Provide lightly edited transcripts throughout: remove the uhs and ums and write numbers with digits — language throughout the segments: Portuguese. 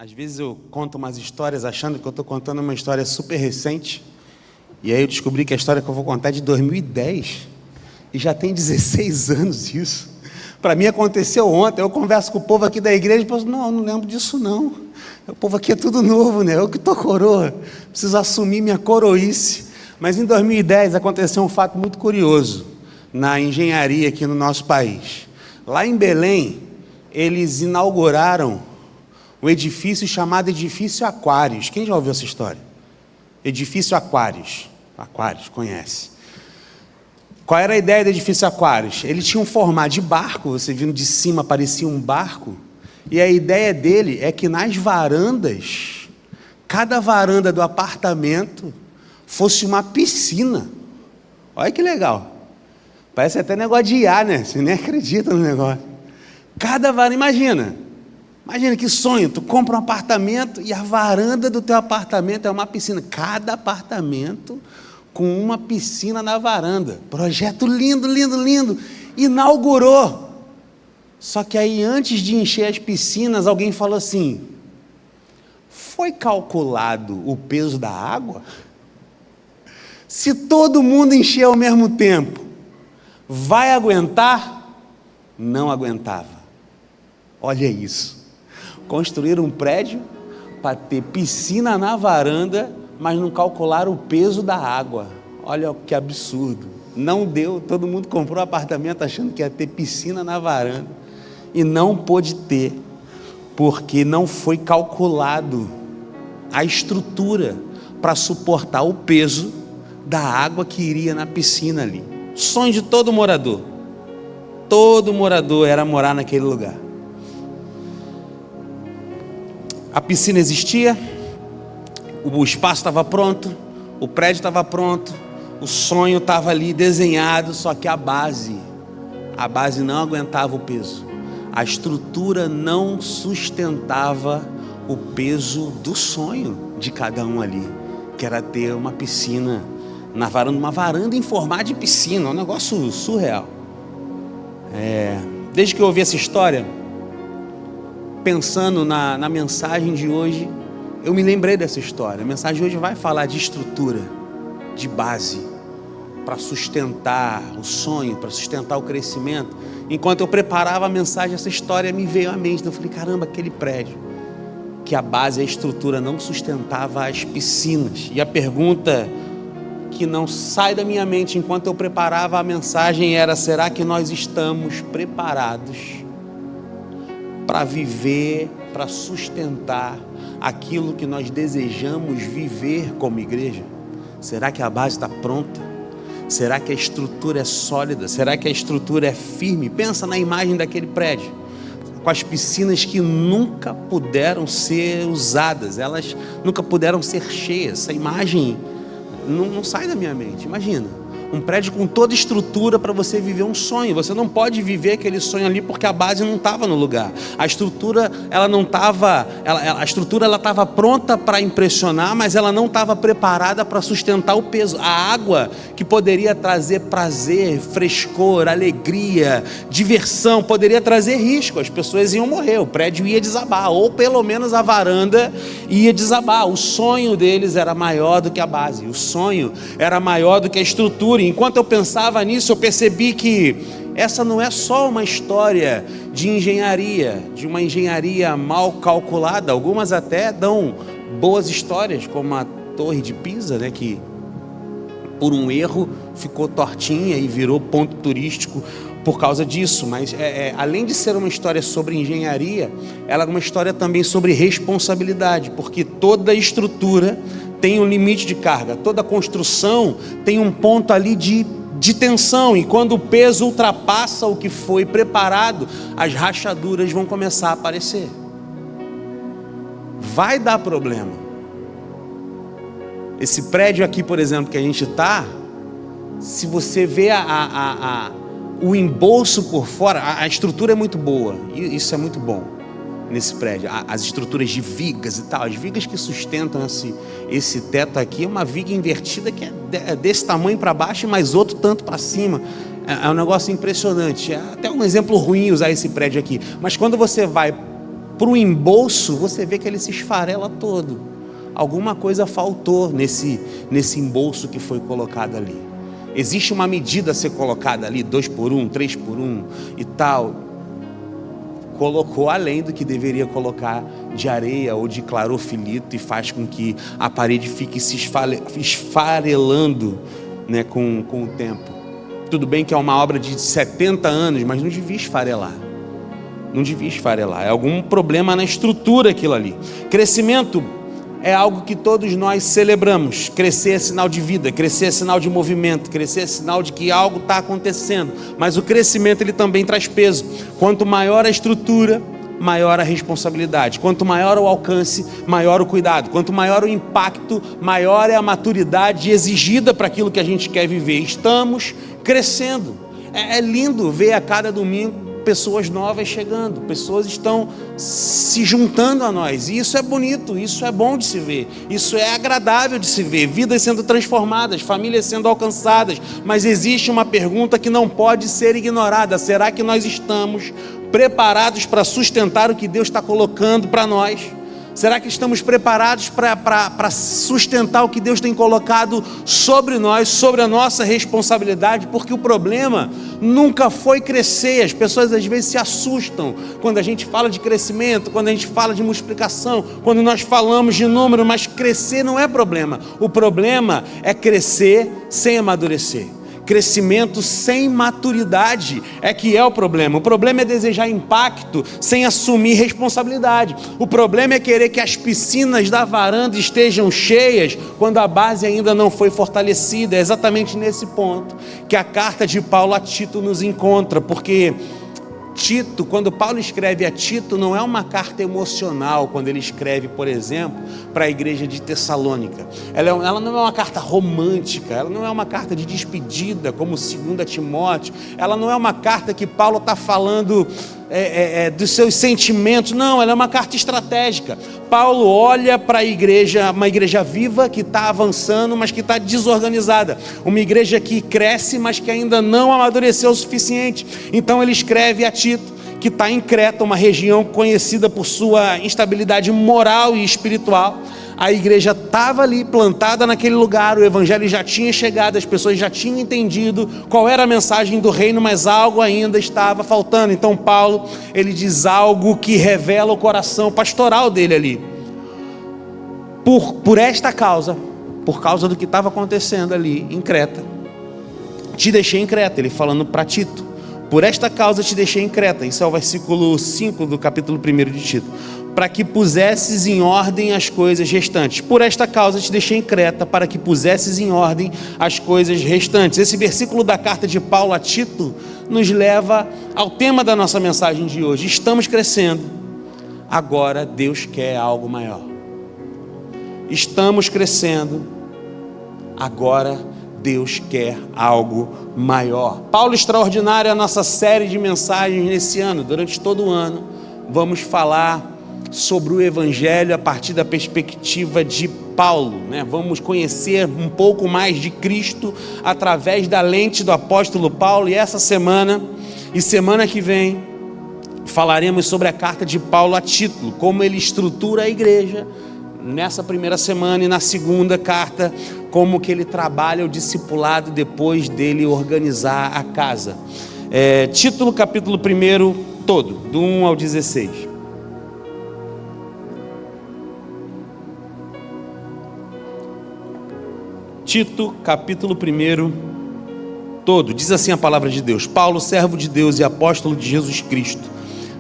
Às vezes eu conto umas histórias achando que eu estou contando uma história super recente, e aí eu descobri que a história que eu vou contar é de 2010, e já tem 16 anos isso. Para mim aconteceu ontem. Eu converso com o povo aqui da igreja e penso, não lembro disso não. O povo aqui é tudo novo, né? Eu que estou coroa, preciso assumir minha coroice. Mas em 2010 aconteceu um fato muito curioso na engenharia aqui no nosso país. Lá em Belém, eles inauguraram um edifício chamado Edifício Aquários. Quem já ouviu essa história? Edifício Aquários. Aquários, conhece. Qual era a ideia do Edifício Aquários? Ele tinha um formato de barco, você vindo de cima parecia um barco, e a ideia dele é que nas varandas, cada varanda do apartamento fosse uma piscina. Olha que legal. Parece até negócio de IA, né? Você nem acredita no negócio. Cada varanda, imagina que sonho, tu compra um apartamento e a varanda do teu apartamento é uma piscina. Cada apartamento com uma piscina na varanda. Projeto lindo, lindo, lindo. Inaugurou. Só que aí, antes de encher as piscinas, alguém falou assim: foi calculado o peso da água? Se todo mundo encher ao mesmo tempo, vai aguentar? Não aguentava. Olha isso. Construíram um prédio para ter piscina na varanda, mas não calcularam o peso da água. Olha que absurdo. Não deu, todo mundo comprou um apartamento achando que ia ter piscina na varanda, e não pôde ter, porque não foi calculado a estrutura para suportar o peso da água que iria na piscina ali. Sonho de todo morador era morar naquele lugar. A piscina existia, o espaço estava pronto, o prédio estava pronto, o sonho estava ali desenhado, só que a base não aguentava o peso, a estrutura não sustentava o peso do sonho de cada um ali, que era ter uma piscina na varanda, uma varanda em formato de piscina, um negócio surreal. Desde que eu ouvi essa história, pensando na mensagem de hoje, eu me lembrei dessa história. A mensagem de hoje vai falar de estrutura, de base, para sustentar o sonho, para sustentar o crescimento. Enquanto eu preparava a mensagem, essa história me veio à mente. Eu falei, caramba, aquele prédio, que a base, a estrutura não sustentava as piscinas. E a pergunta que não sai da minha mente enquanto eu preparava a mensagem era: será que nós estamos preparados para viver, para sustentar aquilo que nós desejamos viver como igreja? Será que a base está pronta? Será que a estrutura é sólida? Será que a estrutura é firme? Pensa na imagem daquele prédio, com as piscinas que nunca puderam ser usadas, elas nunca puderam ser cheias. Essa imagem não sai da minha mente. Imagina um prédio com toda estrutura para você viver um sonho. Você não pode viver aquele sonho ali porque a base não estava no lugar. A estrutura ela não estava, a estrutura ela estava pronta para impressionar, mas ela não estava preparada para sustentar o peso. A água que poderia trazer prazer, frescor, alegria, diversão, poderia trazer risco. As pessoas iam morrer, o prédio ia desabar, ou pelo menos a varanda ia desabar. O sonho deles era maior do que a base. O sonho era maior do que a estrutura. Enquanto eu pensava nisso, eu percebi que essa não é só uma história de engenharia, de uma engenharia mal calculada. Algumas até dão boas histórias, como a Torre de Pisa, né, que por um erro ficou tortinha e virou ponto turístico por causa disso. Mas além de ser uma história sobre engenharia, ela é uma história também sobre responsabilidade, porque toda estrutura tem um limite de carga, toda construção tem um ponto ali de tensão, e quando o peso ultrapassa o que foi preparado, as rachaduras vão começar a aparecer. Vai dar problema. Esse prédio aqui, por exemplo, que a gente está, se você vê o embolso por fora, a estrutura é muito boa, e isso é muito bom nesse prédio, as estruturas de vigas e tal, as vigas que sustentam esse teto aqui, é uma viga invertida que é desse tamanho para baixo e mais outro tanto para cima. É um negócio impressionante. É até um exemplo ruim usar esse prédio aqui, mas quando você vai para o embolso, você vê que ele se esfarela todo. Alguma coisa faltou nesse embolso que foi colocado ali. Existe uma medida a ser colocada ali, 2 por 1, 3 por 1 e tal. Colocou além do que deveria colocar de areia ou de clorofilito, e faz com que a parede fique se esfarelando, né, com o tempo. Tudo bem que é uma obra de 70 anos, mas não devia esfarelar. Não devia esfarelar. É algum problema na estrutura aquilo ali. Crescimento é algo que todos nós celebramos. Crescer é sinal de vida, crescer é sinal de movimento, crescer é sinal de que algo está acontecendo. Mas o crescimento, ele também traz peso. Quanto maior a estrutura, maior a responsabilidade. Quanto maior o alcance, maior o cuidado. Quanto maior o impacto, maior é a maturidade exigida para aquilo que a gente quer viver. Estamos crescendo. É lindo ver a cada domingo pessoas novas chegando, pessoas estão se juntando a nós, e isso é bonito, isso é bom de se ver, isso é agradável de se ver, vidas sendo transformadas, famílias sendo alcançadas. Mas existe uma pergunta que não pode ser ignorada: será que nós estamos preparados para sustentar o que Deus está colocando para nós? Será que estamos preparados para sustentar o que Deus tem colocado sobre nós, sobre a nossa responsabilidade? Porque o problema nunca foi crescer. As pessoas às vezes se assustam quando a gente fala de crescimento, quando a gente fala de multiplicação, quando nós falamos de número, mas crescer não é problema. O problema é crescer sem amadurecer. Crescimento sem maturidade é que é o problema. O problema é desejar impacto sem assumir responsabilidade. O problema é querer que as piscinas da varanda estejam cheias quando a base ainda não foi fortalecida. É exatamente nesse ponto que a carta de Paulo a Tito nos encontra, porque Tito, quando Paulo escreve a Tito, não é uma carta emocional. Quando ele escreve, por exemplo, para a igreja de Tessalônica, ela não é uma carta romântica, ela não é uma carta de despedida como 2 Timóteo, ela não é uma carta que Paulo está falando dos seus sentimentos. Não, ela é uma carta estratégica. Paulo olha para a igreja, uma igreja viva que está avançando, mas que está desorganizada, uma igreja que cresce, mas que ainda não amadureceu o suficiente. Então ele escreve a Tito, que está em Creta, uma região conhecida por sua instabilidade moral e espiritual. A igreja estava ali plantada naquele lugar, o evangelho já tinha chegado, as pessoas já tinham entendido qual era a mensagem do reino, mas algo ainda estava faltando. Então Paulo, ele diz algo que revela o coração pastoral dele ali. Por esta causa, por causa do que estava acontecendo ali em Creta, te deixei em Creta, ele falando para Tito. Por esta causa te deixei em Creta. Isso é o versículo 5 do capítulo 1 de Tito. Para que pusesses em ordem as coisas restantes. Por esta causa te deixei em Creta, para que pusesses em ordem as coisas restantes. Esse versículo da carta de Paulo a Tito nos leva ao tema da nossa mensagem de hoje. Estamos crescendo, agora Deus quer algo maior. Estamos crescendo, agora Deus quer algo maior. Paulo Extraordinário é a nossa série de mensagens nesse ano. Durante todo o ano vamos falar sobre o Evangelho a partir da perspectiva de Paulo, né? Vamos conhecer um pouco mais de Cristo através da lente do apóstolo Paulo. E essa semana e semana que vem falaremos sobre a carta de Paulo a Tito, como ele estrutura a igreja nessa primeira semana, e na segunda carta, como que ele trabalha o discipulado depois dele organizar a casa. Título, capítulo 1 todo, do 1 ao 16. Tito, capítulo 1 todo, diz assim a palavra de Deus: Paulo, servo de Deus e apóstolo de Jesus Cristo,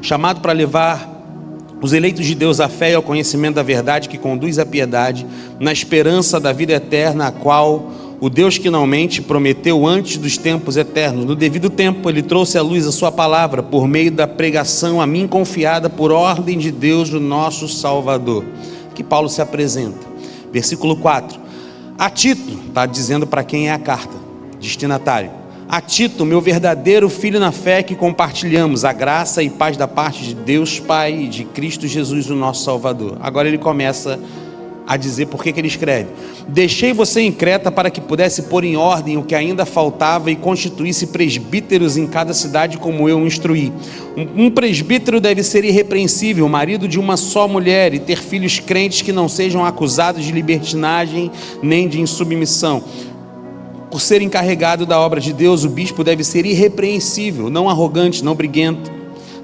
chamado para levar os eleitos de Deus à fé e ao conhecimento da verdade que conduz à piedade, na esperança da vida eterna, a qual o Deus que não mente prometeu antes dos tempos eternos. No devido tempo ele trouxe à luz a sua palavra, por meio da pregação a mim confiada por ordem de Deus, o nosso Salvador. Que Paulo se apresenta. Versículo 4. A Tito, está dizendo para quem é a carta, destinatário. A Tito, meu verdadeiro filho na fé, que compartilhamos a graça e paz da parte de Deus Pai e de Cristo Jesus, o nosso Salvador. Agora ele começa a dizer por que ele escreve: deixei você em Creta para que pudesse pôr em ordem o que ainda faltava e constituísse presbíteros em cada cidade como eu o instruí. Um presbítero deve ser irrepreensível, marido de uma só mulher, e ter filhos crentes que não sejam acusados de libertinagem nem de insubmissão. Por ser encarregado da obra de Deus, o bispo deve ser irrepreensível, não arrogante, não briguento,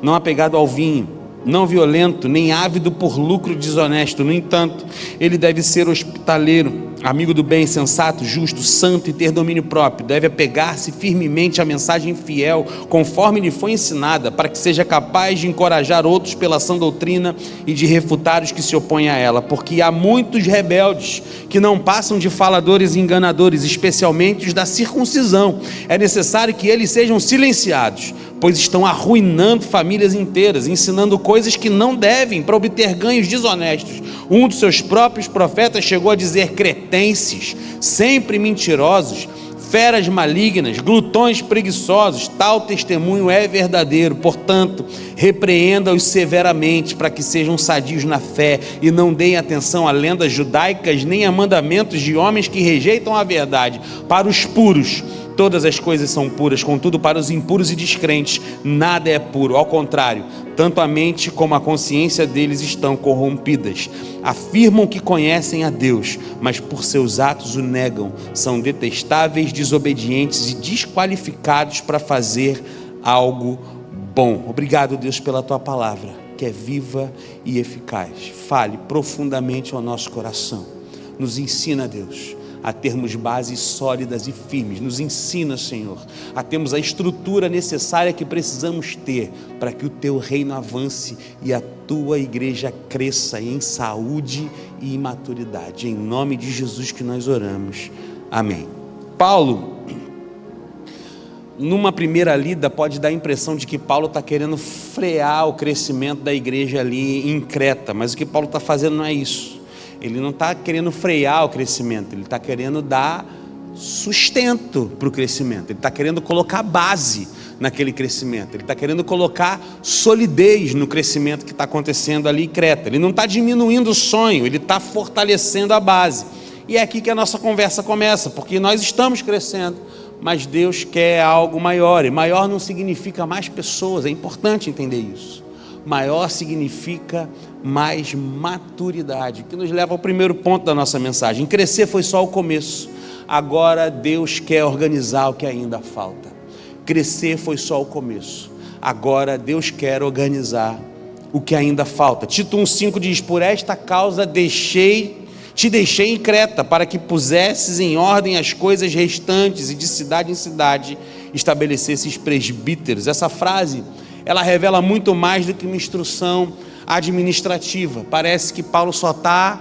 não apegado ao vinho, não violento, nem ávido por lucro desonesto. No entanto, ele deve ser hospitaleiro, amigo do bem, sensato, justo, santo e ter domínio próprio. Deve apegar-se firmemente à mensagem fiel, conforme lhe foi ensinada, para que seja capaz de encorajar outros pela sã doutrina e de refutar os que se opõem a ela. Porque há muitos rebeldes que não passam de faladores e enganadores, especialmente os da circuncisão. É necessário que eles sejam silenciados, pois estão arruinando famílias inteiras, ensinando coisas que não devem para obter ganhos desonestos. Um dos seus próprios profetas chegou a dizer: cretenses, sempre mentirosos, feras malignas, glutões preguiçosos, tal testemunho é verdadeiro. Portanto, repreenda-os severamente, para que sejam sadios na fé e não deem atenção a lendas judaicas nem a mandamentos de homens que rejeitam a verdade. Para os puros todas as coisas são puras, contudo para os impuros e descrentes nada é puro, ao contrário, tanto a mente como a consciência deles estão corrompidas. Afirmam que conhecem a Deus, mas por seus atos o negam, são detestáveis, desobedientes e desqualificados para fazer algo bom. Obrigado, Deus, pela tua palavra, que é viva e eficaz. Fale profundamente ao nosso coração, nos ensina, Deus, a termos bases sólidas e firmes. Nos ensina, Senhor, a termos a estrutura necessária que precisamos ter para que o teu reino avance e a tua igreja cresça em saúde e em maturidade. Em nome de Jesus que nós oramos. Amém. Paulo, numa primeira lida, pode dar a impressão de que Paulo está querendo frear o crescimento da igreja ali em Creta, mas o que Paulo está fazendo não é isso. Ele não está querendo frear o crescimento, ele está querendo dar sustento para o crescimento, ele está querendo colocar base naquele crescimento, ele está querendo colocar solidez no crescimento que está acontecendo ali em Creta. Ele não está diminuindo o sonho, ele está fortalecendo a base. E é aqui que a nossa conversa começa, porque nós estamos crescendo, mas Deus quer algo maior, e maior não significa mais pessoas, é importante entender isso. Maior significa mais maturidade, que nos leva ao primeiro ponto da nossa mensagem. Crescer foi só o começo, agora Deus quer organizar o que ainda falta. Crescer foi só o começo, agora Deus quer organizar o que ainda falta. Tito 1,5 diz: por esta causa te deixei em Creta, para que pusesses em ordem as coisas restantes e de cidade em cidade estabelecesses presbíteros. Essa frase, ela revela muito mais do que uma instrução administrativa. Parece que Paulo só está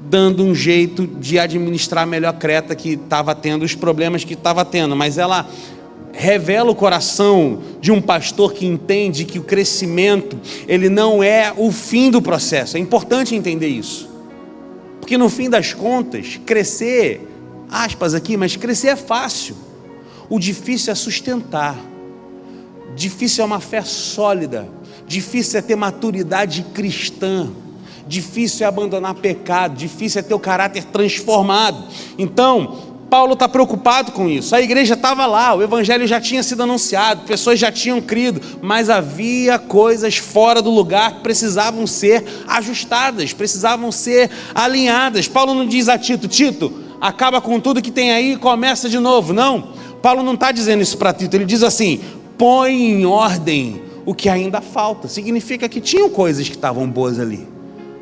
dando um jeito de administrar melhor Creta, que estava tendo os problemas que estava tendo, mas ela revela o coração de um pastor que entende que o crescimento, ele não é o fim do processo. É importante entender isso, porque no fim das contas, crescer, aspas aqui, mas crescer é fácil. O difícil é sustentar. Difícil é uma fé sólida, difícil é ter maturidade cristã, difícil é abandonar pecado, difícil é ter o caráter transformado. Então, Paulo está preocupado com isso. A igreja estava lá, o evangelho já tinha sido anunciado, pessoas já tinham crido, mas havia coisas fora do lugar que precisavam ser ajustadas, precisavam ser alinhadas. Paulo não diz a Tito: Tito, acaba com tudo que tem aí e começa de novo. Não, Paulo não está dizendo isso para Tito, ele diz assim: põe em ordem o que ainda falta. Significa que tinham coisas que estavam boas ali,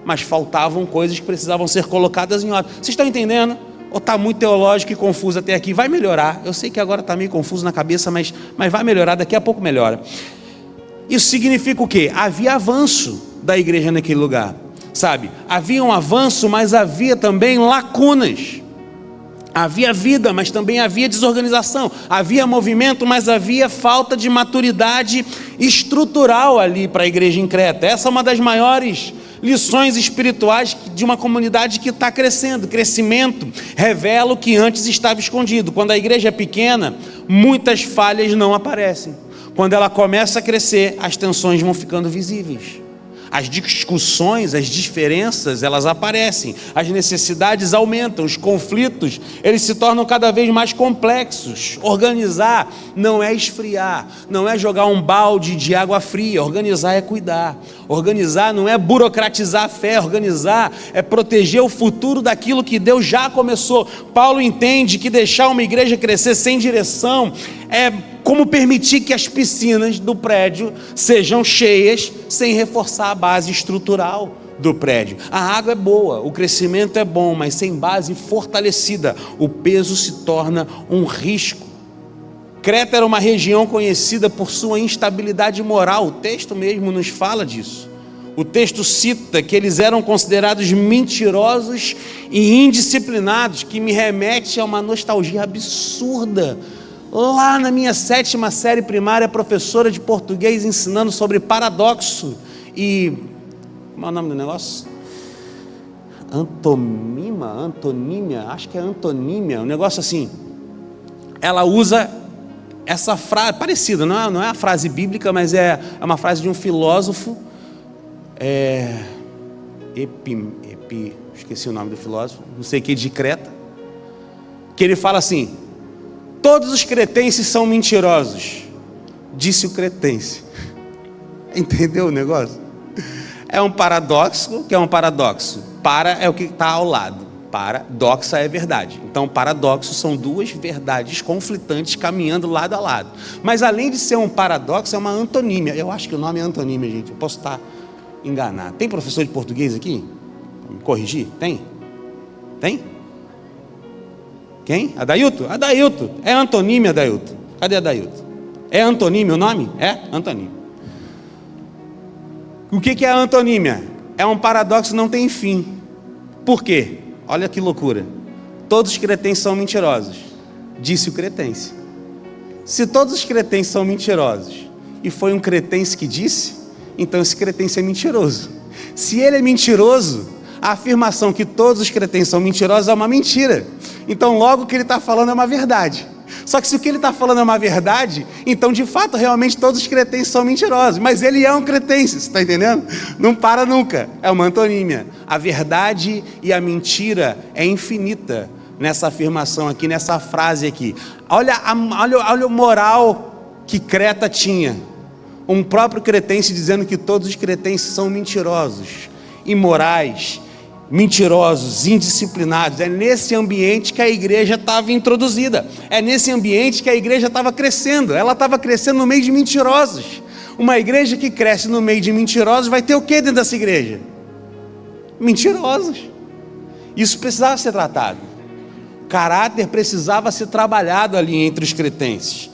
mas faltavam coisas que precisavam ser colocadas em ordem. Vocês estão entendendo? Ou está muito teológico e confuso até aqui? Vai melhorar. Eu sei que agora está meio confuso na cabeça, mas vai melhorar, daqui a pouco melhora. Isso significa o quê? Havia avanço da igreja naquele lugar, sabe? Havia um avanço, mas havia também lacunas. Havia vida, mas também havia desorganização. Havia movimento, mas havia falta de maturidade estrutural ali para a igreja em Creta. Essa é uma das maiores lições espirituais de uma comunidade que está crescendo. Crescimento revela o que antes estava escondido. Quando a igreja é pequena, muitas falhas não aparecem. Quando ela começa a crescer, as tensões vão ficando visíveis. as discussões, as diferenças, elas aparecem, as necessidades aumentam, os conflitos, eles se tornam cada vez mais complexos. Organizar não é esfriar, não é jogar um balde de água fria, organizar é cuidar. Organizar não é burocratizar a fé, organizar é proteger o futuro daquilo que Deus já começou. Paulo entende que deixar uma igreja crescer sem direção é como permitir que as piscinas do prédio sejam cheias sem reforçar a base estrutural do prédio. A água é boa, o crescimento é bom, mas sem base fortalecida, o peso se torna um risco. Creta era uma região conhecida por sua instabilidade moral, o texto mesmo nos fala disso. O texto cita que eles eram considerados mentirosos e indisciplinados, que me remete a uma nostalgia absurda. Lá na minha 7ª série primária, professora de português ensinando sobre paradoxo e... como é o nome do negócio? Antonímia, acho que é antonímia, um negócio assim. Ela usa essa frase, parecida, não é a frase bíblica, mas é uma frase de um filósofo, esqueci o nome do filósofo, não sei o que, de Creta, que ele fala assim: todos os cretenses são mentirosos, disse o cretense. Entendeu o negócio? É um paradoxo. Que é um paradoxo? Para é o que está ao lado, paradoxa é verdade. Então paradoxo são duas verdades conflitantes caminhando lado a lado. Mas além de ser um paradoxo, é uma antonímia. Eu acho que o nome é antonímia, gente, eu posso estar enganado. Tem professor de português aqui? Pra me corrigir? Tem? Quem? Adailto? Adailto. É antonímia, Adailto. Cadê Adailto? É antonímia o nome? É antonímia. O que é a antonímia? É um paradoxo que não tem fim. Por quê? Olha que loucura. Todos os cretenses são mentirosos, disse o cretense. Se todos os cretenses são mentirosos e foi um cretense que disse, então esse cretense é mentiroso. Se ele é mentiroso, a afirmação que todos os cretenses são mentirosos é uma mentira. Então logo o que ele está falando é uma verdade. Só que se o que ele está falando é uma verdade, então de fato realmente todos os cretenses são mentirosos. Mas ele é um cretense, você está entendendo? Não para nunca, é uma antonímia. A verdade e a mentira é infinita nessa afirmação aqui, nessa frase aqui. Olha o moral que Creta tinha. Um próprio cretense dizendo que todos os cretenses são mentirosos, imorais, mentirosos, indisciplinados. É nesse ambiente que a igreja estava introduzida. É nesse ambiente que a igreja estava crescendo. Ela estava crescendo no meio de mentirosos. Uma igreja que cresce no meio de mentirosos vai ter o que dentro dessa igreja? Mentirosos. Isso precisava ser tratado. O caráter precisava ser trabalhado ali entre os cretenses.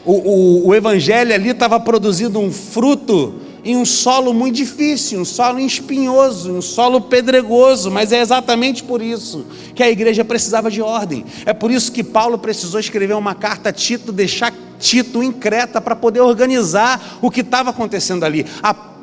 O evangelho ali estava produzindo um fruto em um solo muito difícil, um solo espinhoso, um solo pedregoso, mas é exatamente por isso que a igreja precisava de ordem. É por isso que Paulo precisou escrever uma carta a Tito, deixar Tito em Creta para poder organizar o que estava acontecendo ali.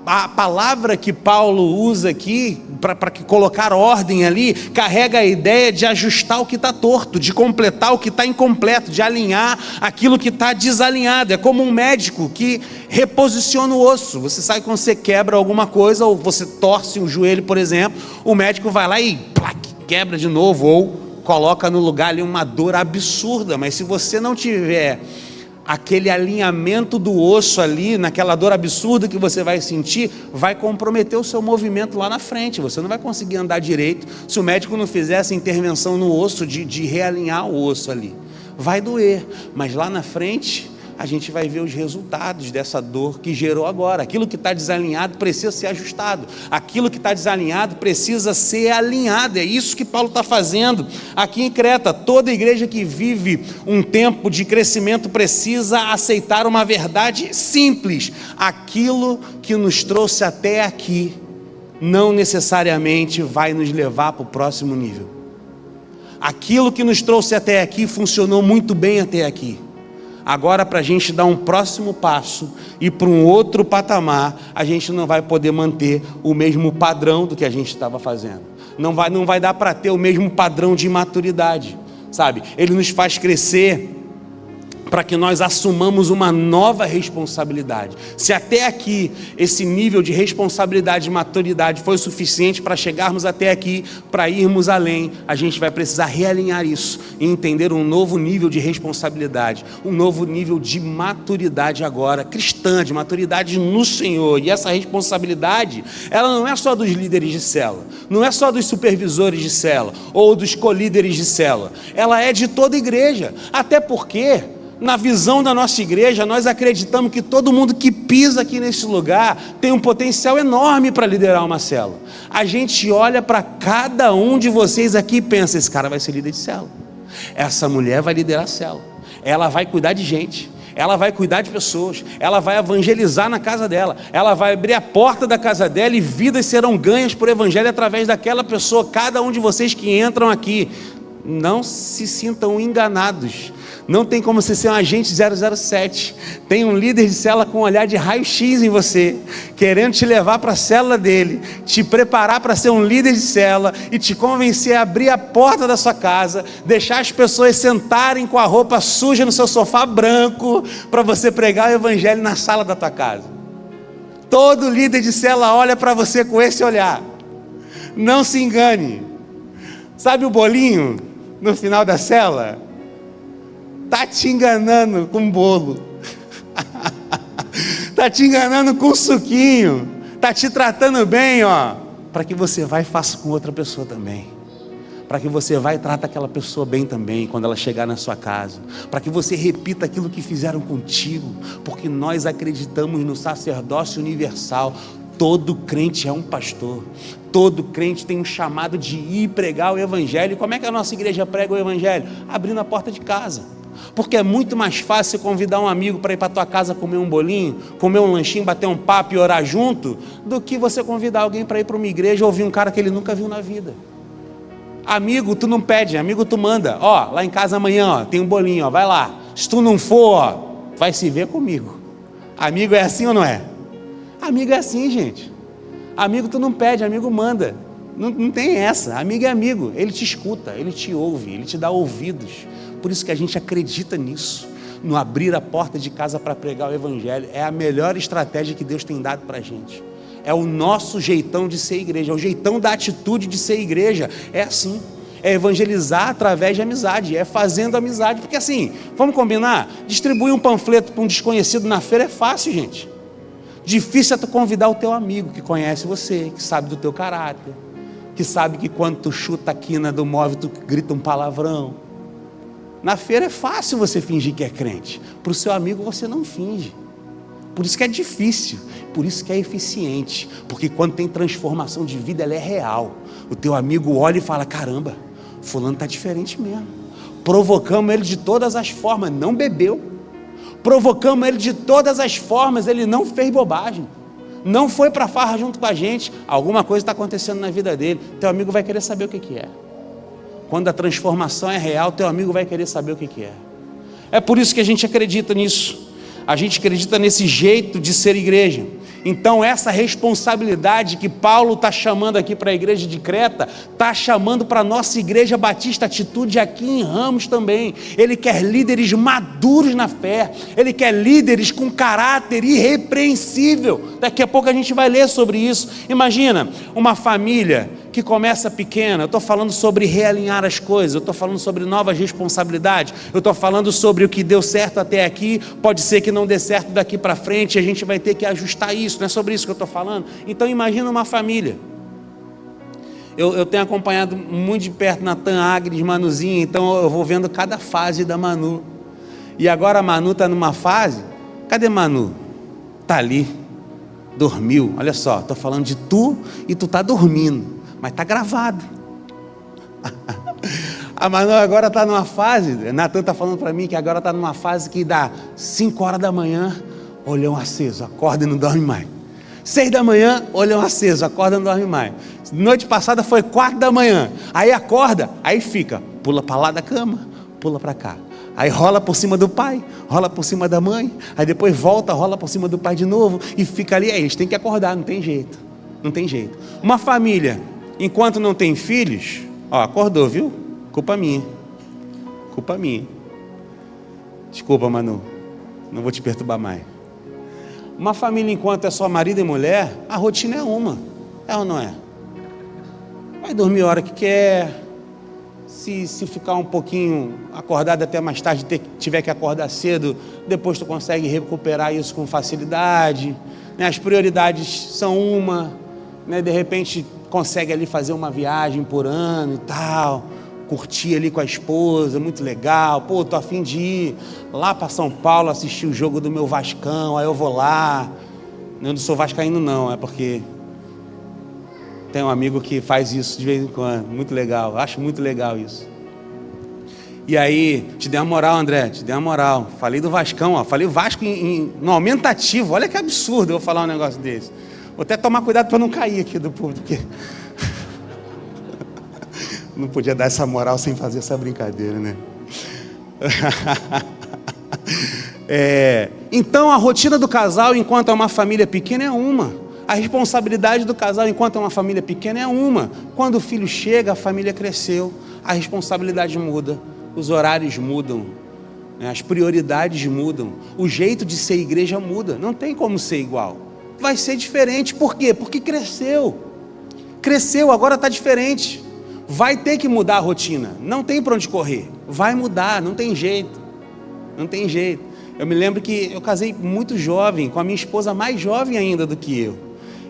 A palavra que Paulo usa aqui, para colocar ordem ali, carrega a ideia de ajustar o que está torto, de completar o que está incompleto, de alinhar aquilo que está desalinhado. É como um médico que reposiciona o osso. Você sabe quando você quebra alguma coisa, ou você torce um joelho, por exemplo, o médico vai lá e quebra de novo, ou coloca no lugar ali uma dor absurda. Mas se você não tiver aquele alinhamento do osso ali, naquela dor absurda que você vai sentir, vai comprometer o seu movimento lá na frente. Você não vai conseguir andar direito se o médico não fizer essa intervenção no osso, de realinhar o osso ali. Vai doer, mas lá na frente a gente vai ver os resultados dessa dor que gerou agora. Aquilo que está desalinhado precisa ser ajustado. Aquilo que está desalinhado precisa ser alinhado. É isso que Paulo está fazendo aqui em Creta. Toda igreja que vive um tempo de crescimento precisa aceitar uma verdade simples. Aquilo que nos trouxe até aqui não necessariamente vai nos levar para o próximo nível. Aquilo que nos trouxe até aqui funcionou muito bem até aqui. Agora, para a gente dar um próximo passo e para um outro patamar, a gente não vai poder manter o mesmo padrão do que a gente estava fazendo. Não vai dar para ter o mesmo padrão de maturidade, sabe? Ele nos faz crescer para que nós assumamos uma nova responsabilidade. Se até aqui esse nível de responsabilidade e maturidade foi suficiente para chegarmos até aqui, para irmos além, a gente vai precisar realinhar isso e entender um novo nível de responsabilidade, um novo nível de maturidade agora, cristã, de maturidade no Senhor. E essa responsabilidade, ela não é só dos líderes de célula, não é só dos supervisores de célula ou dos colíderes de célula, ela é de toda a igreja, até porque na visão da nossa igreja, nós acreditamos que todo mundo que pisa aqui nesse lugar tem um potencial enorme para liderar uma célula. A gente olha para cada um de vocês aqui e pensa: esse cara vai ser líder de célula, essa mulher vai liderar a célula, ela vai cuidar de gente, ela vai cuidar de pessoas, ela vai evangelizar na casa dela, ela vai abrir a porta da casa dela e vidas serão ganhas por evangelho através daquela pessoa. Cada um de vocês que entram aqui, não se sintam enganados. Não tem como você ser um agente 007. Tem um líder de célula com um olhar de raio-x em você, querendo te levar para a célula dele, te preparar para ser um líder de célula e te convencer a abrir a porta da sua casa, deixar as pessoas sentarem com a roupa suja no seu sofá branco, para você pregar o evangelho na sala da tua casa. Todo líder de célula olha para você com esse olhar. Não se engane. Sabe o bolinho no final da célula? Está te enganando com bolo, está te enganando com suquinho, está te tratando bem, para que você vá e faça com outra pessoa também, para que você vá e trate aquela pessoa bem também, quando ela chegar na sua casa, para que você repita aquilo que fizeram contigo, porque nós acreditamos no sacerdócio universal. Todo crente é um pastor, todo crente tem um chamado de ir pregar o evangelho. E como é que a nossa igreja prega o evangelho? Abrindo a porta de casa. Porque é muito mais fácil convidar um amigo para ir para a tua casa comer um bolinho, comer um lanchinho, bater um papo e orar junto, do que você convidar alguém para ir para uma igreja ou ouvir um cara que ele nunca viu na vida. Amigo tu não pede, amigo tu manda. Lá em casa amanhã tem um bolinho, vai lá. Se tu não for, vai se ver comigo. Amigo é assim ou não é? Amigo é assim, gente. Amigo tu não pede, amigo manda. Não tem essa. Amigo é amigo, ele te escuta, ele te ouve, ele te dá ouvidos. Por isso que a gente acredita nisso, no abrir a porta de casa para pregar o evangelho. É a melhor estratégia que Deus tem dado para a gente. É o nosso jeitão de ser igreja, é o jeitão da atitude de ser igreja. É assim, é evangelizar através de amizade, é fazendo amizade. Porque assim, vamos combinar? Distribuir um panfleto para um desconhecido na feira é fácil, gente. Difícil é tu convidar o teu amigo que conhece você, que sabe do teu caráter, que sabe que quando tu chuta a quina do móvel tu grita um palavrão. Na feira é fácil você fingir que é crente, para o seu amigo você não finge. Por isso que é difícil, por isso que é eficiente, porque quando tem transformação de vida, ela é real. O teu amigo olha e fala: caramba, fulano está diferente mesmo. Provocamos ele de todas as formas, não bebeu. Provocamos ele de todas as formas, ele não fez bobagem, não foi para farra junto com a gente. Alguma coisa está acontecendo na vida dele, teu amigo vai querer saber o que é. Quando a transformação é real, teu amigo vai querer saber o que é. É por isso que a gente acredita nisso. A gente acredita nesse jeito de ser igreja. Então essa responsabilidade que Paulo está chamando aqui para a igreja de Creta, está chamando para a nossa igreja Batista Atitude aqui em Ramos também. Ele quer líderes maduros na fé, ele quer líderes com caráter irrepreensível. Daqui a pouco a gente vai ler sobre isso. Imagina uma família que começa pequena. Eu estou falando sobre realinhar as coisas, eu estou falando sobre novas responsabilidades, eu estou falando sobre o que deu certo até aqui, pode ser que não dê certo daqui para frente, e a gente vai ter que ajustar isso. Não é sobre isso que eu estou falando. Então imagina uma família. Eu tenho acompanhado muito de perto Natan, Agnes, Manuzinha, então eu vou vendo cada fase da Manu. E agora a Manu está numa fase. Cadê Manu? Está ali, dormiu. Olha só, estou falando de tu e tu está dormindo, mas está gravado. A Manu agora está numa fase, Natan está falando para mim que agora está numa fase que dá 5 horas da manhã, olhão aceso, acorda e não dorme mais. 6 da manhã, olhão aceso, acorda e não dorme mais. Noite passada foi 4 da manhã, aí acorda, aí fica, pula para lá da cama, pula para cá. Aí rola por cima do pai, rola por cima da mãe, aí depois volta, rola por cima do pai de novo e fica ali. Aí eles têm que acordar, não tem jeito, não tem jeito. Uma família, enquanto não tem filhos, acordou, viu? Culpa minha. Desculpa, Manu, não vou te perturbar mais. Uma família, enquanto é só marido e mulher, a rotina é uma, é ou não é? Vai dormir a hora que quer, se ficar um pouquinho acordado até mais tarde, tiver que acordar cedo, depois tu consegue recuperar isso com facilidade, né? As prioridades são uma, né? De repente consegue ali fazer uma viagem por ano e tal, curtir ali com a esposa, muito legal. Pô, tô a fim de ir lá para São Paulo assistir o jogo do meu Vascão, aí eu vou lá. Eu não sou vascaíno não, é porque tem um amigo que faz isso de vez em quando, muito legal, acho muito legal isso. E aí, te dei uma moral, André, te dei uma moral. Falei do Vascão, ó, falei o Vasco no aumentativo, olha que absurdo eu falar um negócio desse. Vou até tomar cuidado para não cair aqui do público, porque não podia dar essa moral sem fazer essa brincadeira, né? Então a rotina do casal enquanto é uma família pequena é uma. A responsabilidade do casal enquanto é uma família pequena é uma. Quando o filho chega, a família cresceu, a responsabilidade muda, os horários mudam, as prioridades mudam, o jeito de ser igreja muda, não tem como ser igual, vai ser diferente. Por quê? Porque cresceu, agora está diferente, vai ter que mudar a rotina, não tem para onde correr, vai mudar, não tem jeito. Eu me lembro que eu casei muito jovem, com a minha esposa mais jovem ainda do que eu,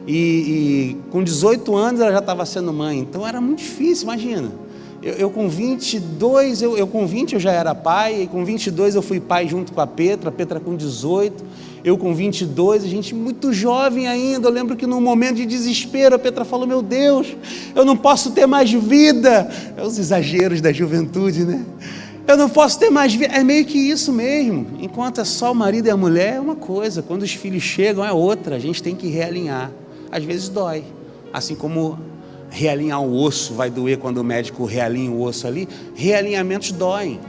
e com 18 anos ela já estava sendo mãe, então era muito difícil, imagina. Eu com 22, com 20 eu já era pai, e com 22 eu fui pai junto com a Petra com 18, eu com 22, a gente muito jovem ainda. Eu lembro que num momento de desespero a Petra falou: meu Deus, eu não posso ter mais vida. É os exageros da juventude, né? Eu não posso ter mais vida. É meio que isso mesmo. Enquanto é só o marido e a mulher é uma coisa, quando os filhos chegam é outra. A gente tem que realinhar. Às vezes dói, assim como realinhar um osso vai doer quando o médico realinha o osso ali. Realinhamentos doem.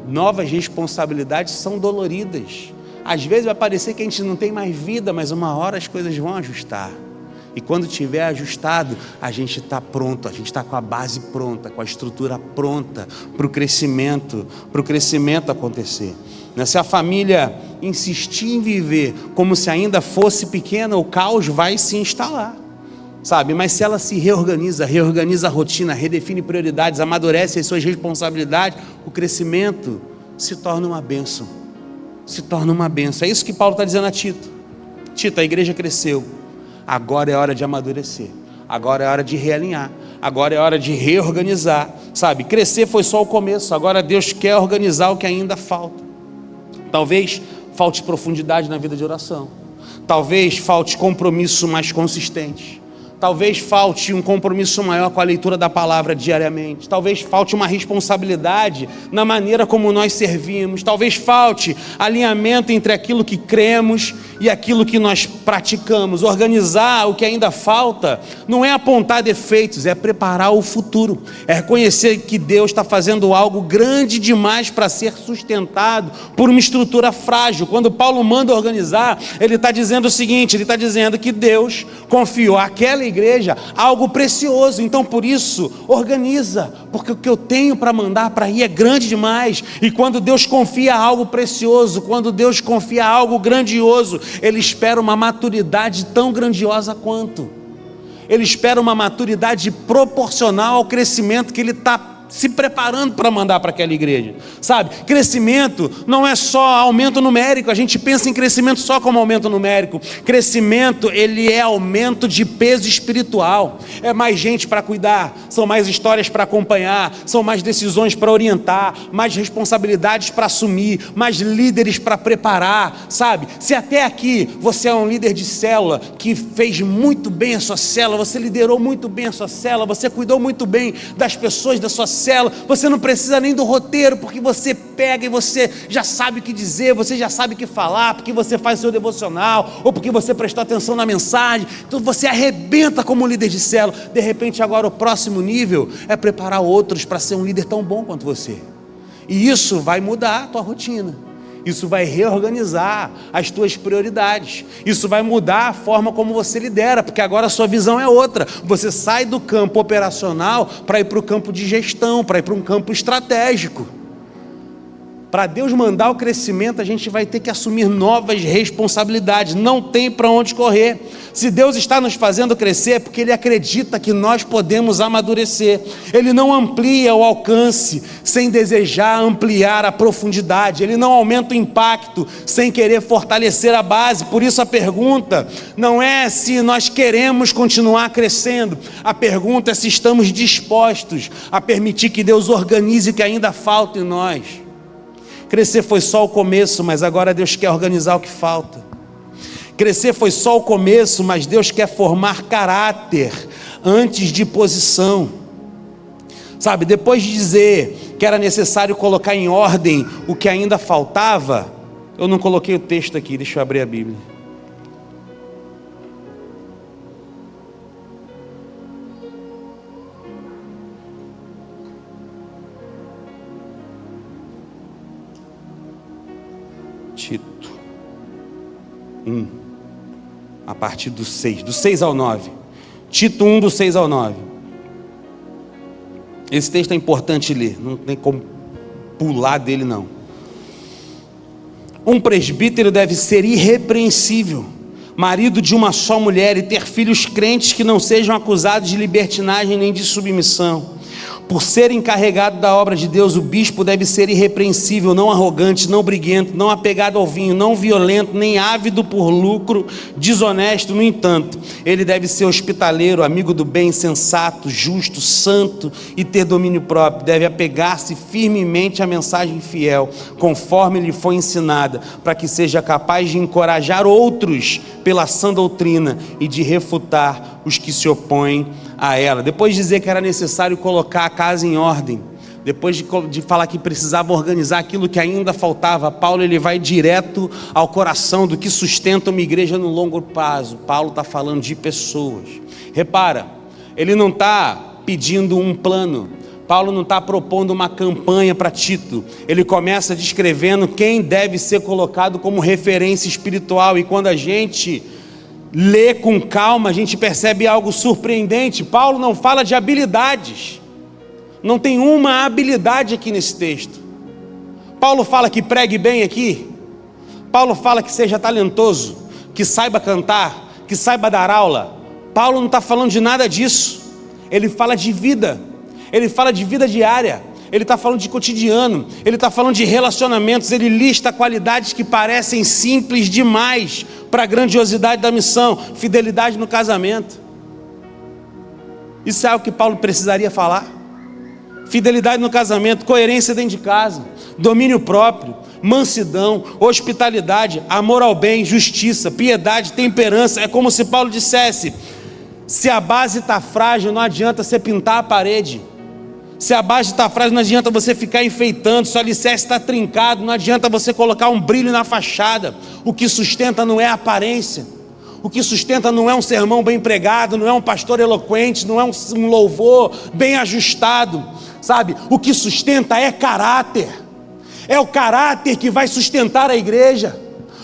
Novas responsabilidades são doloridas. Às vezes vai parecer que a gente não tem mais vida, mas uma hora as coisas vão ajustar. E quando tiver ajustado, a gente está pronto, a gente está com a base pronta, com a estrutura pronta para o crescimento acontecer. Se a família insistir em viver como se ainda fosse pequena, o caos vai se instalar, sabe? Mas se ela se reorganiza a rotina, redefine prioridades, amadurece as suas responsabilidades, o crescimento se torna uma bênção. É isso que Paulo está dizendo a Tito. Tito, a igreja cresceu, agora é hora de amadurecer, agora é hora de realinhar, agora é hora de reorganizar, sabe? Crescer foi só o começo, agora Deus quer organizar o que ainda falta. Talvez falte profundidade na vida de oração, talvez falte compromisso mais consistente, talvez falte um compromisso maior com a leitura da palavra diariamente, talvez falte uma responsabilidade na maneira como nós servimos, talvez falte alinhamento entre aquilo que cremos e aquilo que nós praticamos. Organizar o que ainda falta não é apontar defeitos, é preparar o futuro, é reconhecer que Deus está fazendo algo grande demais para ser sustentado por uma estrutura frágil. Quando Paulo manda organizar, ele está dizendo o seguinte, ele está dizendo que Deus confiou àquela igreja algo precioso, então por isso organiza, porque o que eu tenho para mandar para ir é grande demais. E quando Deus confia algo precioso, quando Deus confia algo grandioso, Ele espera uma maturidade tão grandiosa quanto. Ele espera uma maturidade proporcional ao crescimento que Ele está se preparando para mandar para aquela igreja, sabe? Crescimento não é só aumento numérico. A gente pensa em crescimento só como aumento numérico. Crescimento, ele é aumento de peso espiritual. É mais gente para cuidar, são mais histórias para acompanhar, são mais decisões para orientar, mais responsabilidades para assumir, mais líderes para preparar, sabe? Se até aqui você é um líder de célula que fez muito bem a sua célula, você liderou muito bem a sua célula, você cuidou muito bem das pessoas da sua célula, você não precisa nem do roteiro, porque você pega e você já sabe o que dizer, você já sabe o que falar, porque você faz seu devocional, ou porque você prestou atenção na mensagem, então você arrebenta como líder de célula. De repente agora o próximo nível é preparar outros para ser um líder tão bom quanto você, e isso vai mudar a tua rotina, isso vai reorganizar as tuas prioridades, isso vai mudar a forma como você lidera, porque agora a sua visão é outra. Você sai do campo operacional para ir para o campo de gestão, para ir para um campo estratégico. Para Deus mandar o crescimento, a gente vai ter que assumir novas responsabilidades. Não tem para onde correr. Se Deus está nos fazendo crescer, é porque Ele acredita que nós podemos amadurecer. Ele não amplia o alcance sem desejar ampliar a profundidade. Ele não aumenta o impacto sem querer fortalecer a base. Por isso a pergunta não é se nós queremos continuar crescendo. A pergunta é se estamos dispostos a permitir que Deus organize o que ainda falta em nós. Crescer foi só o começo, mas agora Deus quer organizar o que falta. Crescer foi só o começo, mas Deus quer formar caráter antes de posição. Sabe, depois de dizer que era necessário colocar em ordem o que ainda faltava, eu não coloquei o texto aqui, deixa eu abrir a Bíblia. Tito 1, a partir do 6 ao 9. Tito 1, do 6 ao 9. Esse texto é importante ler, não tem como pular dele não. Um presbítero deve ser irrepreensível, marido de uma só mulher, e ter filhos crentes que não sejam acusados de libertinagem nem de submissão. Por ser encarregado da obra de Deus, o bispo deve ser irrepreensível, não arrogante, não briguento, não apegado ao vinho, não violento, nem ávido por lucro, desonesto. No entanto, ele deve ser hospitaleiro, amigo do bem, sensato, justo, santo e ter domínio próprio. Deve apegar-se firmemente à mensagem fiel, conforme lhe foi ensinada, para que seja capaz de encorajar outros pela sã doutrina e de refutar os que se opõem a ela. Depois de dizer que era necessário colocar a casa em ordem, depois de falar que precisava organizar aquilo que ainda faltava, Paulo ele vai direto ao coração do que sustenta uma igreja no longo prazo. Paulo está falando de pessoas. Repara, ele não está pedindo um plano, Paulo não está propondo uma campanha para Tito. Ele começa descrevendo quem deve ser colocado como referência espiritual, e quando a gente lê com calma, a gente percebe algo surpreendente. Paulo não fala de habilidades, não tem uma habilidade aqui nesse texto. Paulo fala que pregue bem aqui, Paulo fala que seja talentoso, que saiba cantar, que saiba dar aula. Paulo não está falando de nada disso. Ele fala de vida, ele fala de vida diária, ele está falando de cotidiano, ele está falando de relacionamentos. Ele lista qualidades que parecem simples demais para a grandiosidade da missão. Fidelidade no casamento, isso é algo que Paulo precisaria falar. Fidelidade no casamento, coerência dentro de casa, domínio próprio, mansidão, hospitalidade, amor ao bem, justiça, piedade, temperança. É como se Paulo dissesse: se a base está frágil, não adianta você pintar a parede. Se a base está frágil, não adianta você ficar enfeitando. Se o alicerce está trincado, não adianta você colocar um brilho na fachada. O que sustenta não é a aparência, o que sustenta não é um sermão bem pregado, não é um pastor eloquente, não é um louvor bem ajustado, sabe? O que sustenta é caráter. É o caráter que vai sustentar a igreja.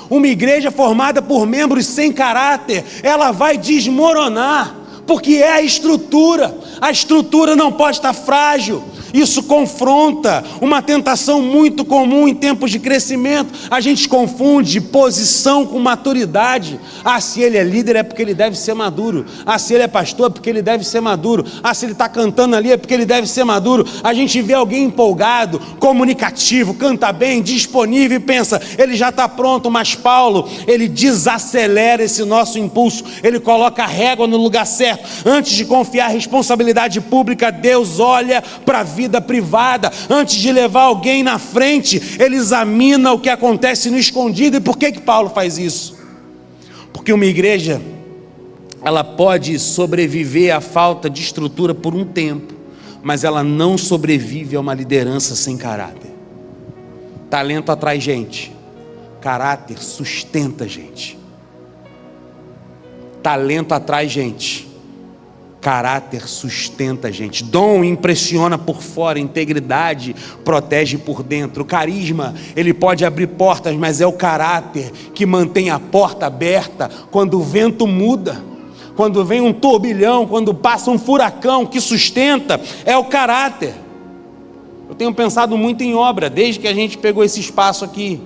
Uma igreja formada por membros sem caráter, ela vai desmoronar, porque é a estrutura não pode estar frágil. Isso confronta uma tentação muito comum em tempos de crescimento. A gente confunde posição com maturidade. Ah, se ele é líder é porque ele deve ser maduro. Ah, se ele é pastor é porque ele deve ser maduro. Ah, se ele está cantando ali é porque ele deve ser maduro. A gente vê alguém empolgado, comunicativo, canta bem, disponível e pensa, ele já está pronto. Mas Paulo, ele desacelera esse nosso impulso. Ele coloca a régua no lugar certo. Antes de confiar a responsabilidade pública, Deus olha para a vida privada. Antes de levar alguém na frente, ele examina o que acontece no escondido. E por que Paulo faz isso? Porque uma igreja, ela pode sobreviver à falta de estrutura por um tempo, mas ela não sobrevive a uma liderança sem caráter. Talento atrai gente, caráter sustenta gente. Talento atrai gente, caráter sustenta a gente. Dom impressiona por fora, integridade protege por dentro. Carisma, ele pode abrir portas, mas é o caráter que mantém a porta aberta quando o vento muda, quando vem um turbilhão, quando passa um furacão. Que sustenta é o caráter. Eu tenho pensado muito em obra, desde que a gente pegou esse espaço aqui.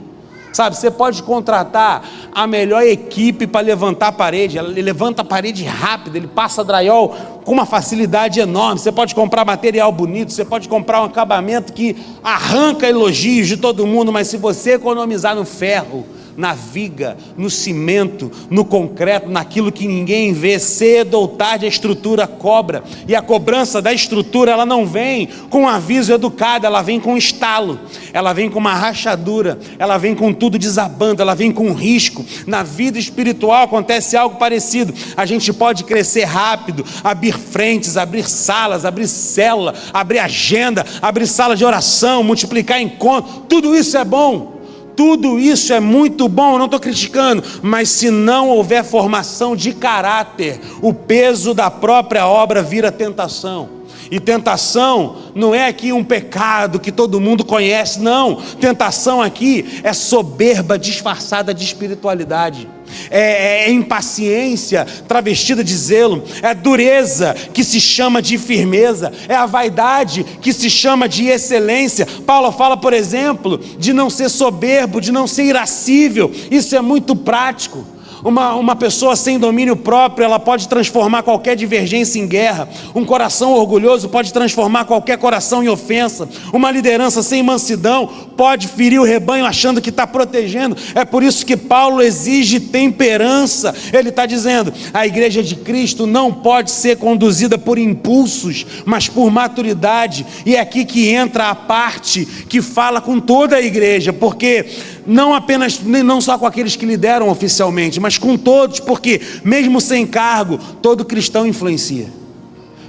Sabe, você pode contratar a melhor equipe para levantar a parede. Ele levanta a parede rápido, ele passa drywall com uma facilidade enorme. Você pode comprar material bonito, você pode comprar um acabamento que arranca elogios de todo mundo, mas se você economizar no ferro, na viga, no cimento, no concreto, naquilo que ninguém vê, cedo ou tarde a estrutura cobra. E a cobrança da estrutura, ela não vem com um aviso educado, ela vem com um estalo, ela vem com uma rachadura, ela vem com tudo desabando, ela vem com um risco. Na vida espiritual acontece algo parecido. A gente pode crescer rápido, abrir frentes, abrir salas, abrir célula, abrir agenda, abrir sala de oração, multiplicar encontros, tudo isso é bom. Tudo isso é muito bom, eu não estou criticando, mas se não houver formação de caráter, o peso da própria obra vira tentação. E tentação não é aqui um pecado que todo mundo conhece, não. Tentação aqui é soberba disfarçada de espiritualidade. É impaciência travestida de zelo, é dureza que se chama de firmeza, é a vaidade que se chama de excelência. Paulo fala, por exemplo, de não ser soberbo, de não ser irascível. Isso é muito prático. Uma pessoa sem domínio próprio, ela pode transformar qualquer divergência em guerra. Um coração orgulhoso pode transformar qualquer coração em ofensa. Uma liderança sem mansidão pode ferir o rebanho achando que está protegendo. É por isso que Paulo exige temperança. Ele está dizendo, a igreja de Cristo não pode ser conduzida por impulsos, mas por maturidade. E é aqui que entra a parte que fala com toda a igreja, porque não só com aqueles que lideram oficialmente, mas com todos, porque mesmo sem cargo, todo cristão influencia.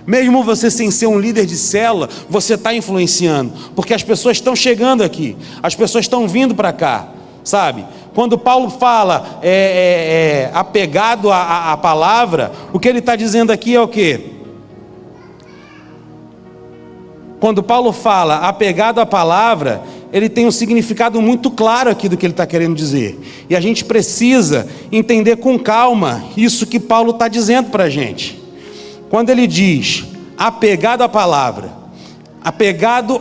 Mesmo você sem ser um líder de célula, você está influenciando, porque as pessoas estão chegando aqui, as pessoas estão vindo para cá, sabe? Quando Paulo fala apegado à palavra, o que ele está dizendo aqui é o quê? Quando Paulo fala apegado à palavra, ele tem um significado muito claro aqui do que ele está querendo dizer. E a gente precisa entender com calma isso que Paulo está dizendo para a gente. Quando ele diz apegado à palavra, apegado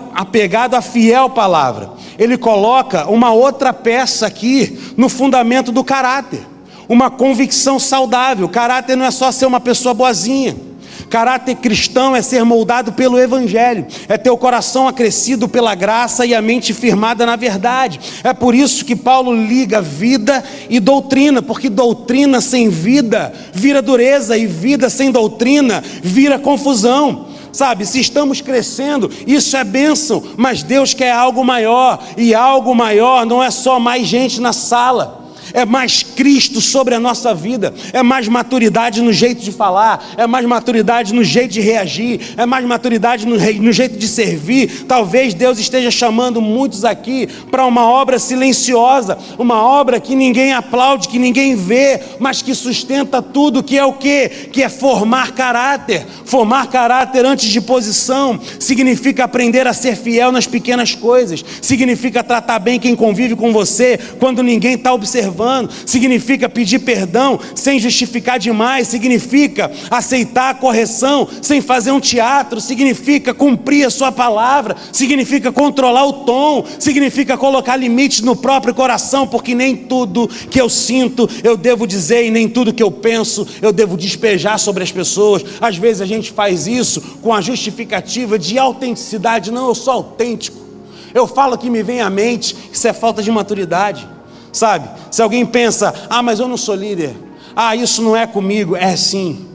à fiel palavra, ele coloca uma outra peça aqui no fundamento do caráter. Uma convicção saudável. Caráter não é só ser uma pessoa boazinha. Caráter cristão é ser moldado pelo Evangelho, é ter o coração acrescido pela graça e a mente firmada na verdade. É por isso que Paulo liga vida e doutrina, porque doutrina sem vida vira dureza e vida sem doutrina vira confusão. Sabe, se estamos crescendo, isso é bênção, mas Deus quer algo maior, e algo maior não é só mais gente na sala. É mais Cristo sobre a nossa vida, é mais maturidade no jeito de falar, é mais maturidade no jeito de reagir, é mais maturidade no jeito de servir. Talvez Deus esteja chamando muitos aqui para uma obra silenciosa, uma obra que ninguém aplaude, que ninguém vê, mas que sustenta tudo, que é o quê? Que é formar caráter. Formar caráter antes de posição significa aprender a ser fiel nas pequenas coisas, significa tratar bem quem convive com você quando ninguém está observando, significa pedir perdão sem justificar demais, significa aceitar a correção sem fazer um teatro, significa cumprir a sua palavra, significa controlar o tom, significa colocar limites no próprio coração, porque nem tudo que eu sinto eu devo dizer, e nem tudo que eu penso eu devo despejar sobre as pessoas. Às vezes a gente faz isso com a justificativa de autenticidade. Não, eu sou autêntico, eu falo o que me vem à mente. Isso é falta de maturidade. Sabe, se alguém pensa, mas eu não sou líder, isso não é comigo, é sim.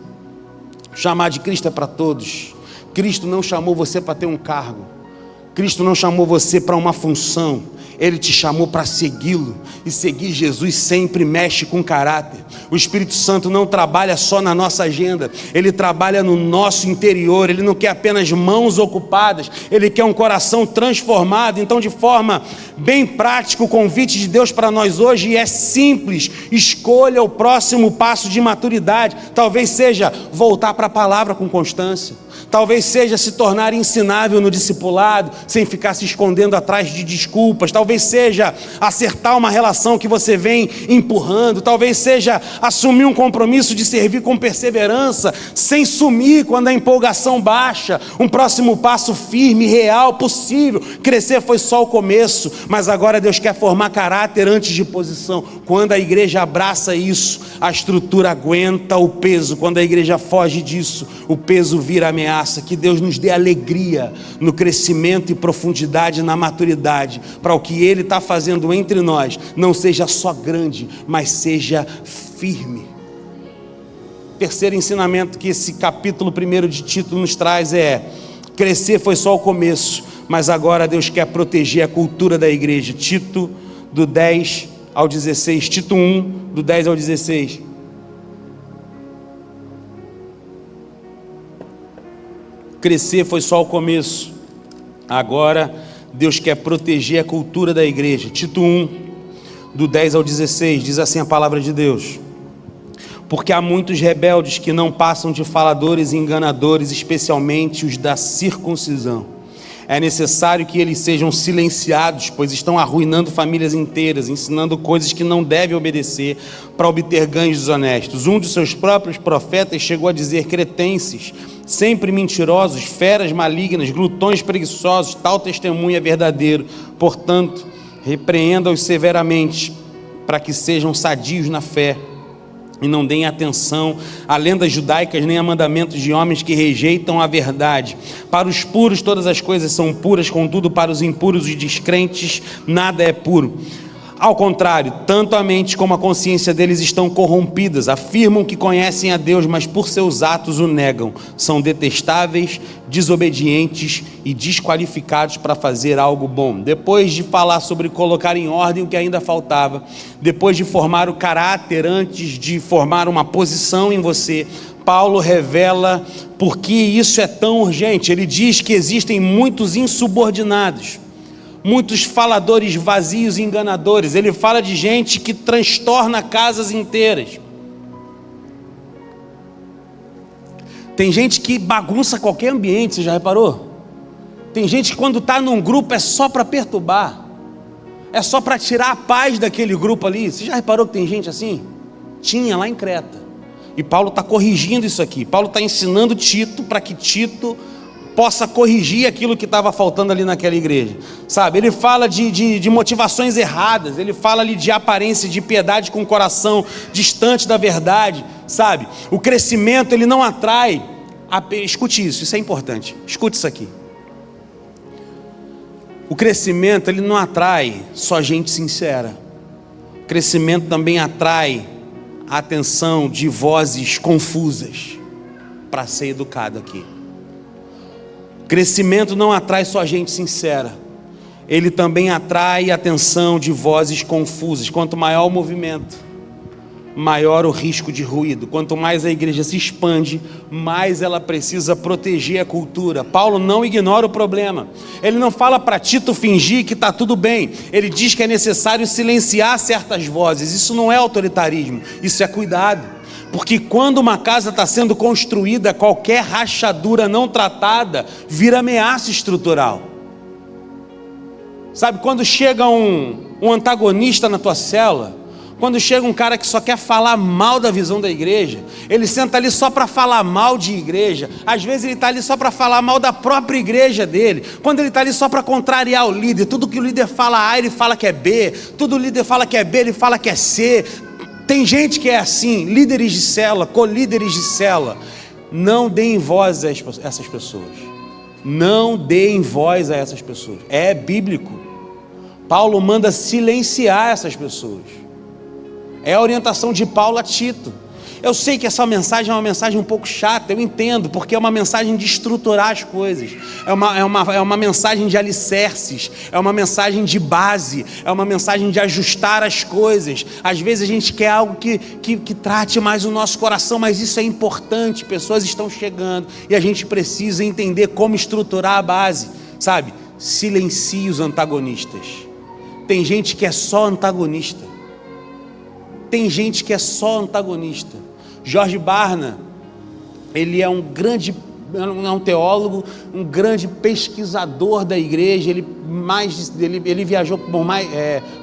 Chamar de Cristo é para todos. Cristo não chamou você para ter um cargo, Cristo não chamou você para uma função, Ele te chamou para segui-lo. E seguir Jesus sempre mexe com caráter. O Espírito Santo não trabalha só na nossa agenda, Ele trabalha no nosso interior. Ele não quer apenas mãos ocupadas, Ele quer um coração transformado. Então, de forma bem prática, o convite de Deus para nós hoje é simples: escolha o próximo passo de maturidade. Talvez seja voltar para a palavra com constância, Talvez seja se tornar ensinável no discipulado, sem ficar se escondendo atrás de desculpas. Talvez seja acertar uma relação que você vem empurrando. Talvez seja assumir um compromisso de servir com perseverança, sem sumir quando a empolgação baixa. Um próximo passo firme, real, possível. Crescer foi só o começo, mas agora Deus quer formar caráter antes de posição. Quando a igreja abraça isso, a estrutura aguenta o peso. Quando a igreja foge disso, o peso vira ameaça. Que Deus nos dê alegria no crescimento e profundidade, na maturidade, para o que Ele está fazendo entre nós não seja só grande, mas seja firme. Terceiro ensinamento que esse capítulo 1 de Tito nos traz é: crescer foi só o começo, mas agora Deus quer proteger a cultura da igreja. Tito, do 10 ao 16, Tito 1, do 10 ao 16. Crescer foi só o começo, agora Deus quer proteger a cultura da igreja. Tito 1, do 10 ao 16, diz assim a palavra de Deus: porque há muitos rebeldes que não passam de faladores e enganadores, especialmente os da circuncisão. É necessário que eles sejam silenciados, pois estão arruinando famílias inteiras, ensinando coisas que não devem obedecer para obter ganhos desonestos. Um de seus próprios profetas chegou a dizer: cretenses, sempre mentirosos, feras malignas, glutões preguiçosos, tal testemunho é verdadeiro. Portanto, repreenda-os severamente, para que sejam sadios na fé e não deem atenção a lendas judaicas nem a mandamentos de homens que rejeitam a verdade. Para os puros todas as coisas são puras, contudo para os impuros e descrentes nada é puro. Ao contrário, tanto a mente como a consciência deles estão corrompidas. Afirmam que conhecem a Deus, mas por seus atos o negam. São detestáveis, desobedientes e desqualificados para fazer algo bom. Depois de falar sobre colocar em ordem o que ainda faltava, depois de formar o caráter antes de formar uma posição em você, Paulo revela por que isso é tão urgente. Ele diz que existem muitos insubordinados, muitos faladores vazios e enganadores. Ele fala de gente que transtorna casas inteiras. Tem gente que bagunça qualquer ambiente, você já reparou? Tem gente que quando está num grupo é só para perturbar, é só para tirar a paz daquele grupo ali. Você já reparou que tem gente assim? Tinha lá em Creta. E Paulo está corrigindo isso aqui. Paulo está ensinando Tito para que Tito possa corrigir aquilo que estava faltando ali naquela igreja, sabe? Ele fala de motivações erradas, ele fala ali de aparência, de piedade com o coração distante da verdade, sabe? O crescimento, ele não atrai, escute isso é importante, escute isso aqui. O crescimento, ele não atrai só gente sincera. O crescimento também atrai a atenção de vozes confusas, para ser educado aqui. Crescimento não atrai só gente sincera, ele também atrai a atenção de vozes confusas. Quanto maior o movimento, maior o risco de ruído. Quanto mais a igreja se expande, mais ela precisa proteger a cultura. Paulo não ignora o problema. Ele não fala para Tito fingir que está tudo bem. Ele diz que é necessário silenciar certas vozes. Isso não é autoritarismo, isso é cuidado. Porque quando uma casa está sendo construída, qualquer rachadura não tratada vira ameaça estrutural. Sabe, quando chega um antagonista na tua célula, quando chega um cara que só quer falar mal da visão da igreja, ele senta ali só para falar mal de igreja. Às vezes ele está ali só para falar mal da própria igreja dele. Quando ele está ali só para contrariar o líder, tudo que o líder fala A, ele fala que é B. Tudo o líder fala que é B, ele fala que é C. Tem gente que é assim, líderes de célula, co-líderes de célula. Não deem voz a essas pessoas. Não deem voz a essas pessoas. É bíblico. Paulo manda silenciar essas pessoas. É a orientação de Paulo a Tito. Eu sei que essa mensagem é uma mensagem um pouco chata, eu entendo, porque é uma mensagem de estruturar as coisas, é uma mensagem de alicerces, é uma mensagem de base, é uma mensagem de ajustar as coisas. Às vezes a gente quer algo que trate mais o nosso coração, mas isso é importante, pessoas estão chegando e a gente precisa entender como estruturar a base, sabe? Silencie os antagonistas. Tem gente que é só antagonista. Tem gente que é só antagonista. George Barna, ele é um grande um teólogo, um grande pesquisador da igreja. Ele viajou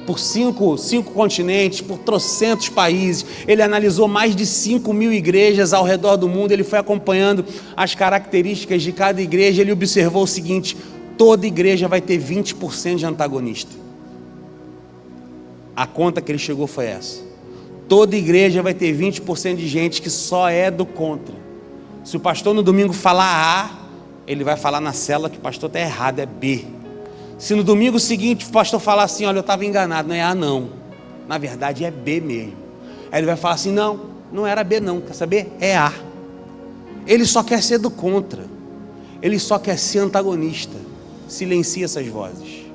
por cinco continentes, por trocentos países. Ele analisou mais de 5.000 igrejas ao redor do mundo. Ele foi acompanhando as características de cada igreja. Ele observou o seguinte: toda igreja vai ter 20% de antagonista. A conta que ele chegou foi essa. Toda igreja vai ter 20% de gente que só é do contra. Se o pastor no domingo falar A, ele vai falar na célula que o pastor está errado, é B. Se no domingo seguinte o pastor falar assim: olha, eu estava enganado, não é A não, na verdade é B mesmo. Aí ele vai falar assim: não era B não, quer saber? É A. Ele só quer ser do contra, ele só quer ser antagonista. Silencie essas vozes,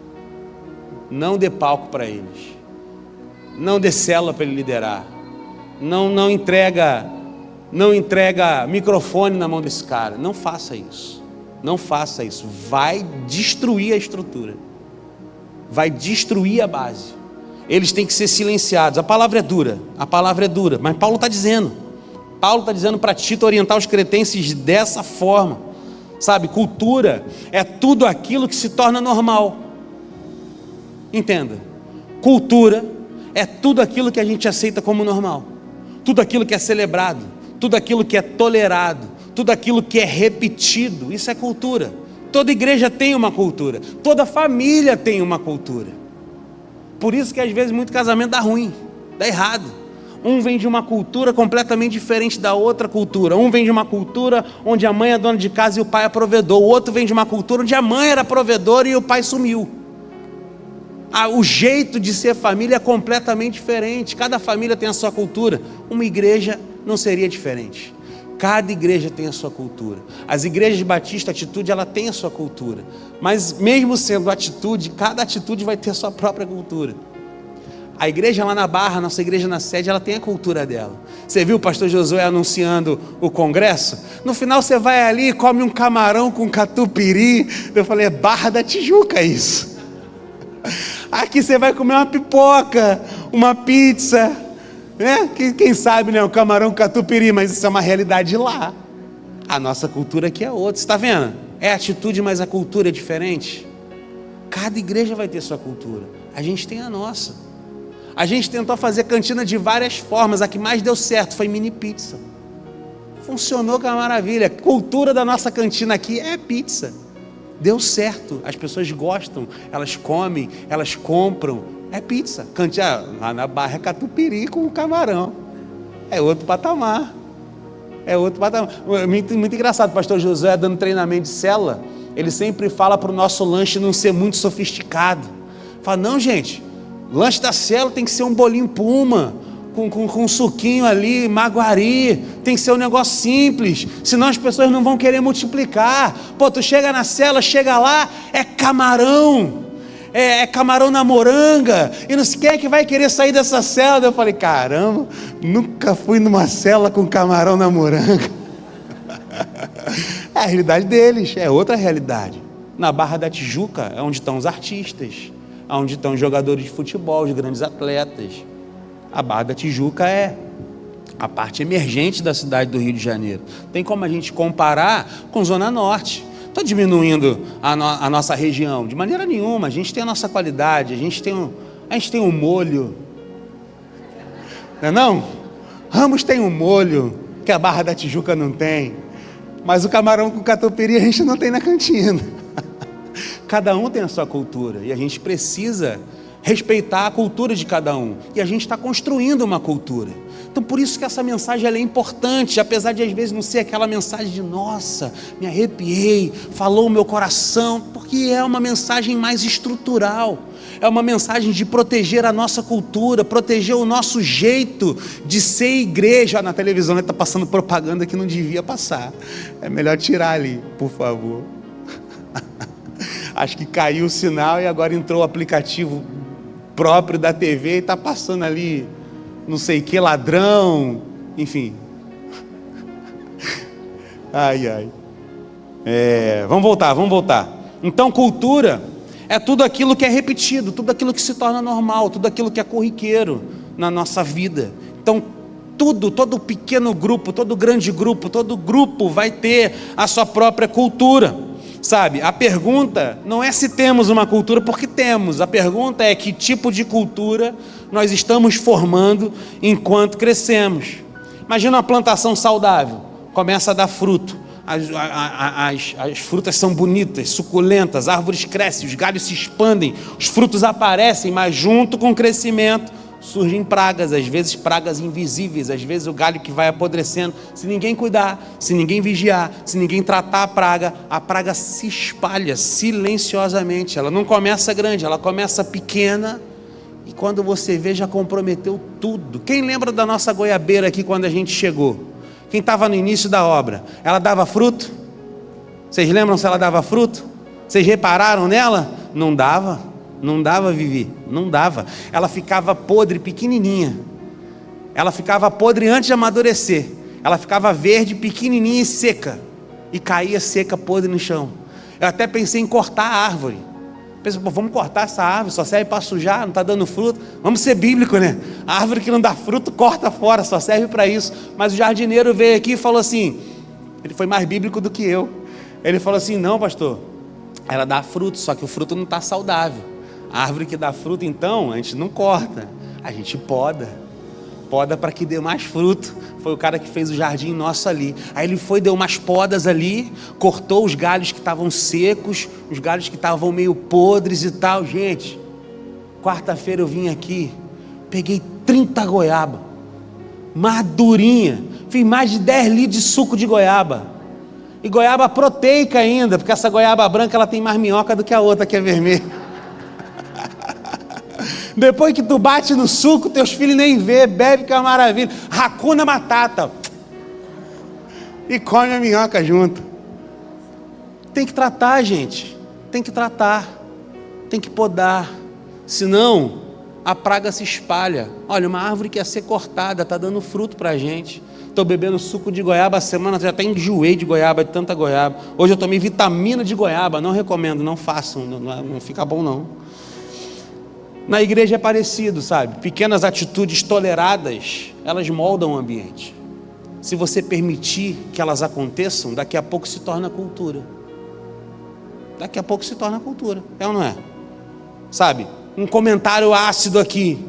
não dê palco para eles, não dê célula para ele liderar, não entrega microfone na mão desse cara. Não faça isso, não faça isso. Vai destruir a estrutura, vai destruir a base. Eles têm que ser silenciados. A palavra é dura, mas Paulo está dizendo para Tito orientar os cretenses dessa forma, sabe? Cultura é tudo aquilo que se torna normal. Entenda, cultura é tudo aquilo que a gente aceita como normal, tudo aquilo que é celebrado, tudo aquilo que é tolerado, tudo aquilo que é repetido. Isso é cultura. Toda igreja tem uma cultura, toda família tem uma cultura. Por isso que às vezes muito casamento dá ruim, dá errado. Um vem de uma cultura completamente diferente da outra cultura. Um vem de uma cultura onde a mãe é dona de casa e o pai é provedor. O outro vem de uma cultura onde a mãe era provedora e o pai sumiu. O jeito de ser família é completamente diferente. Cada família tem a sua cultura. Uma igreja não seria diferente. Cada igreja tem a sua cultura. As igrejas de Batista, Atitude, ela tem a sua cultura. Mas mesmo sendo atitude, cada atitude vai ter a sua própria cultura. A igreja lá na Barra, nossa igreja na sede, ela tem a cultura dela. Você viu o pastor Josué anunciando o congresso? No final você vai ali e come um camarão com catupiry. Eu falei: é Barra da Tijuca isso. Aqui você vai comer uma pipoca, uma pizza, né? Quem sabe, né? O camarão catupiry, mas isso é uma realidade lá. A nossa cultura aqui é outra, você está vendo? É atitude, mas a cultura é diferente. Cada igreja vai ter sua cultura. A gente tem a nossa. A gente tentou fazer cantina de várias formas. A que mais deu certo foi mini pizza. Funcionou com a maravilha. A cultura da nossa cantina aqui é pizza. Deu certo, as pessoas gostam, elas comem, elas compram. É pizza. Cantina lá na Barra é catupiry com camarão. É outro patamar. Muito engraçado, o pastor Josué dando treinamento de célula, ele sempre fala para o nosso lanche não ser muito sofisticado. Fala: não, gente, lanche da célula tem que ser um bolinho Puma, com um suquinho ali, Maguari, tem que ser um negócio simples, senão as pessoas não vão querer multiplicar. Pô, tu chega na célula, chega lá, é camarão, é camarão na moranga, e não sei quem é que vai querer sair dessa célula. Eu falei: caramba, nunca fui numa célula com camarão na moranga. É a realidade deles, é outra realidade. Na Barra da Tijuca é onde estão os artistas, é onde estão os jogadores de futebol, os grandes atletas. A Barra da Tijuca é a parte emergente da cidade do Rio de Janeiro. Tem como a gente comparar com Zona Norte. Estou diminuindo a nossa região de maneira nenhuma. A gente tem a nossa qualidade, a gente tem um molho, não é não? Ramos tem um molho que a Barra da Tijuca não tem, mas o camarão com catupiry a gente não tem na cantina. Cada um tem a sua cultura e a gente precisa respeitar a cultura de cada um, e a gente está construindo uma cultura. Então por isso que essa mensagem ela é importante, apesar de às vezes não ser aquela mensagem de nossa, me arrepiei, falou o meu coração, porque é uma mensagem mais estrutural, é uma mensagem de proteger a nossa cultura, proteger o nosso jeito de ser igreja. Na televisão está passando propaganda que não devia passar, é melhor tirar ali, por favor. Acho que caiu o sinal e agora entrou o aplicativo próprio da TV e está passando ali, não sei que, ladrão, enfim. Ai. Vamos voltar. Então cultura é tudo aquilo que é repetido, tudo aquilo que se torna normal, tudo aquilo que é corriqueiro na nossa vida. Então todo pequeno grupo, todo grande grupo, todo grupo vai ter a sua própria cultura, sabe? A pergunta não é se temos uma cultura, porque temos. A pergunta é que tipo de cultura nós estamos formando enquanto crescemos. Imagina uma plantação saudável, começa a dar fruto, as frutas são bonitas, suculentas, as árvores crescem, os galhos se expandem, os frutos aparecem, mas junto com o crescimento surgem pragas, às vezes pragas invisíveis, às vezes o galho que vai apodrecendo. Se ninguém cuidar, se ninguém vigiar, se ninguém tratar a praga se espalha silenciosamente. Ela não começa grande, ela começa pequena, e quando você vê, já comprometeu tudo. Quem lembra da nossa goiabeira aqui quando a gente chegou? Quem estava no início da obra? Ela dava fruto? Vocês lembram se ela dava fruto? Vocês repararam nela? Não dava. Não dava, Vivi, não dava. Ela ficava podre, pequenininha. Ela ficava podre antes de amadurecer. Ela ficava verde, pequenininha e seca. E caía seca, podre no chão. Eu até pensei em cortar a árvore. Pensei, vamos cortar essa árvore, só serve para sujar, não está dando fruto. Vamos ser bíblico, né? A árvore que não dá fruto, corta fora, só serve para isso. Mas o jardineiro veio aqui e falou assim, ele foi mais bíblico do que eu. Ele falou assim, não, pastor, ela dá fruto, só que o fruto não está saudável. A árvore que dá fruto, então, a gente não corta, a gente poda para que dê mais fruto. Foi o cara que fez o jardim nosso ali. Aí ele foi, deu umas podas ali, cortou os galhos que estavam secos, os galhos que estavam meio podres e tal. Gente, quarta-feira eu vim aqui, peguei 30 goiaba, madurinha, fiz mais de 10 litros de suco de goiaba. E goiaba proteica ainda, porque essa goiaba branca ela tem mais minhoca do que a outra que é vermelha. Depois que tu bate no suco, teus filhos nem vê, bebe que é uma maravilha. Hakuna Matata. E come a minhoca junto. Tem que tratar, gente. Tem que tratar. Tem que podar. Senão, a praga se espalha. Olha, uma árvore que ia ser cortada, está dando fruto para a gente. Estou bebendo suco de goiaba a semana, já até enjoei de goiaba, de tanta goiaba. Hoje eu tomei vitamina de goiaba, não recomendo, não façam, não fica bom não. Na igreja é parecido, sabe? Pequenas atitudes toleradas, elas moldam o ambiente. Se você permitir que elas aconteçam, daqui a pouco se torna cultura. Daqui a pouco se torna cultura, é ou não é? Sabe? Um comentário ácido aqui,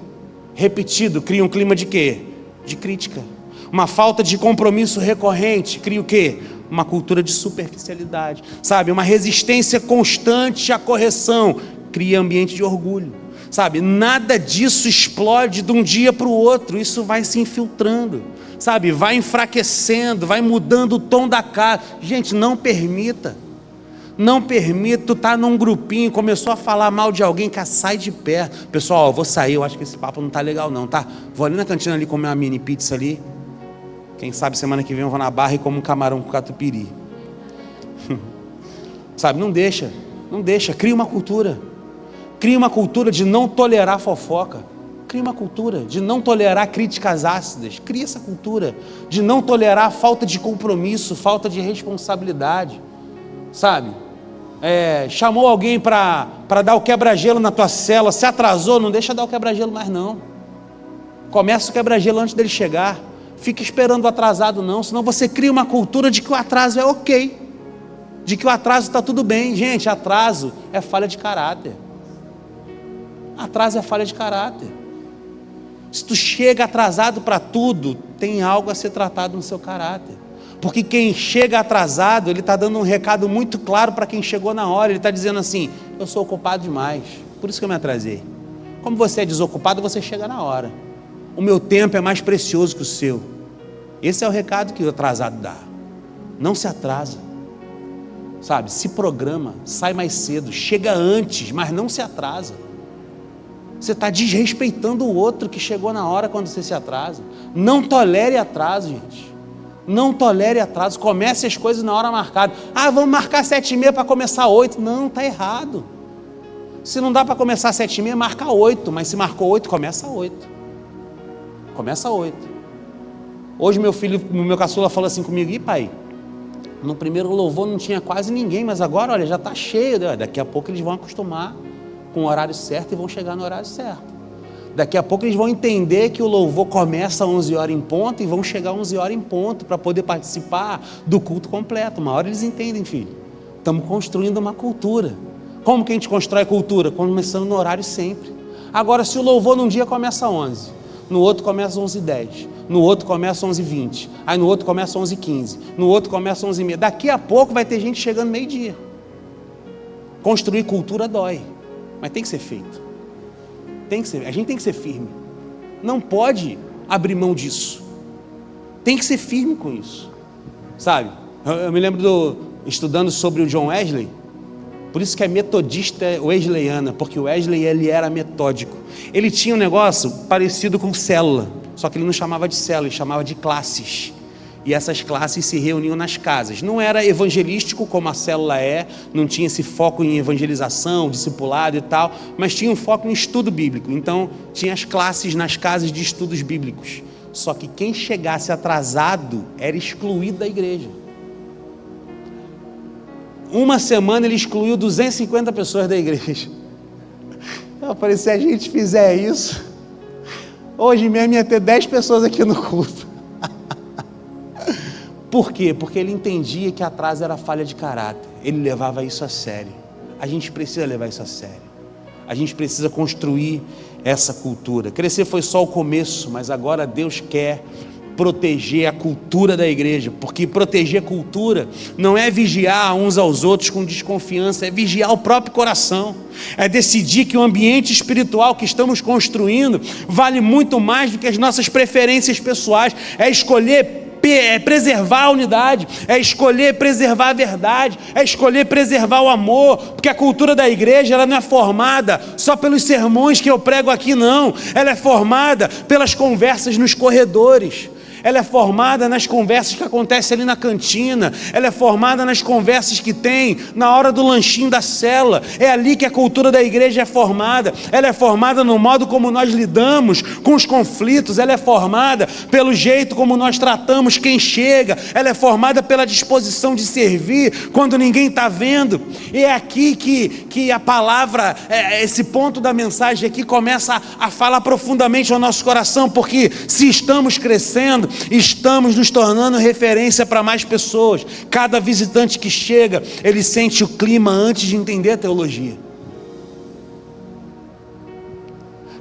repetido, cria um clima de quê? De crítica. Uma falta de compromisso recorrente cria o quê? Uma cultura de superficialidade. Sabe? Uma resistência constante à correção cria ambiente de orgulho. Sabe, nada disso explode de um dia para o outro, isso vai se infiltrando, sabe, vai enfraquecendo, vai mudando o tom da cara. Gente, não permita, tu tá num grupinho, começou a falar mal de alguém, cara, sai de perto. Pessoal, eu vou sair, eu acho que esse papo não tá legal não, tá? Vou ali na cantina ali comer uma mini pizza ali, quem sabe semana que vem eu vou na Barra e como um camarão com catupiry. Sabe, não deixa, cria uma cultura. Cria uma cultura de não tolerar fofoca. Cria uma cultura de não tolerar críticas ácidas. Cria essa cultura de não tolerar falta de compromisso, falta de responsabilidade. Sabe? Chamou alguém para dar o quebra-gelo na tua cela, se atrasou, não deixa dar o quebra-gelo mais não. Começa o quebra-gelo antes dele chegar. Fica esperando o atrasado não, senão você cria uma cultura de que o atraso é ok. De que o atraso está tudo bem. Gente, atraso é falha de caráter. Atraso é falha de caráter. Se tu chega atrasado para tudo, tem algo a ser tratado no seu caráter. Porque quem chega atrasado, ele está dando um recado muito claro para quem chegou na hora. Ele está dizendo assim, eu sou ocupado demais, por isso que eu me atrasei. Como você é desocupado, você chega na hora. O meu tempo é mais precioso que o seu. Esse é o recado que o atrasado dá. Não se atrasa. Sabe, se programa, sai mais cedo, chega antes, mas não se atrasa. Você está desrespeitando o outro que chegou na hora quando você se atrasa. Não tolere atraso, gente. Não tolere atraso. Comece as coisas na hora marcada. Vamos marcar 7h30 para começar 8. Não, está errado. Se não dá para começar 7h30, marca 8. Mas se marcou 8, começa 8. Começa 8. Hoje meu caçula falou assim comigo, pai, no primeiro louvor não tinha quase ninguém, mas agora, olha, já está cheio. Daqui a pouco eles vão acostumar com o horário certo e vão chegar no horário certo. Daqui a pouco eles vão entender que o louvor começa às 11 horas em ponto e vão chegar às 11 horas em ponto para poder participar do culto completo. Uma hora eles entendem, filho. Estamos construindo uma cultura. Como que a gente constrói cultura? Começando no horário sempre. Agora, se o louvor num dia começa às 11, no outro começa às 11h10, no outro começa às 11h20, aí no outro começa às 11h15, no outro começa às 11h30. Daqui a pouco vai ter gente chegando meio-dia. Construir cultura dói, mas tem que ser feito. A gente tem que ser firme. Não pode abrir mão disso. Tem que ser firme com isso. Sabe? Eu me lembro estudando sobre o John Wesley. Por isso que é metodista wesleyana, porque o Wesley ele era metódico. Ele tinha um negócio parecido com célula, só que ele não chamava de célula, ele chamava de classes. E essas classes se reuniam nas casas. Não era evangelístico como a célula é, não tinha esse foco em evangelização, discipulado e tal, mas tinha um foco em estudo bíblico. Então tinha as classes nas casas de estudos bíblicos. Só que quem chegasse atrasado era excluído da igreja. Uma semana ele excluiu 250 pessoas da igreja. Eu falei, se a gente fizer isso, hoje mesmo ia ter 10 pessoas aqui no culto. Por quê? Porque ele entendia que atraso era falha de caráter. Ele levava isso a sério. A gente precisa levar isso a sério. A gente precisa construir essa cultura. Crescer foi só o começo, mas agora Deus quer proteger a cultura da igreja, porque proteger a cultura não é vigiar uns aos outros com desconfiança, é vigiar o próprio coração, é decidir que o ambiente espiritual que estamos construindo vale muito mais do que as nossas preferências pessoais, é escolher preservar a unidade, é escolher preservar a verdade, é escolher preservar o amor, porque a cultura da igreja ela não é formada só pelos sermões que eu prego aqui, não, ela é formada pelas conversas nos corredores, ela é formada nas conversas que acontecem ali na cantina, ela é formada nas conversas que tem na hora do lanchinho da cela, é ali que a cultura da igreja é formada, ela é formada no modo como nós lidamos com os conflitos, ela é formada pelo jeito como nós tratamos quem chega, ela é formada pela disposição de servir quando ninguém está vendo, e é aqui que a palavra, esse ponto da mensagem aqui começa a falar profundamente ao nosso coração, porque se estamos crescendo, estamos nos tornando referência para mais pessoas. Cada visitante que chega, ele sente o clima antes de entender a teologia.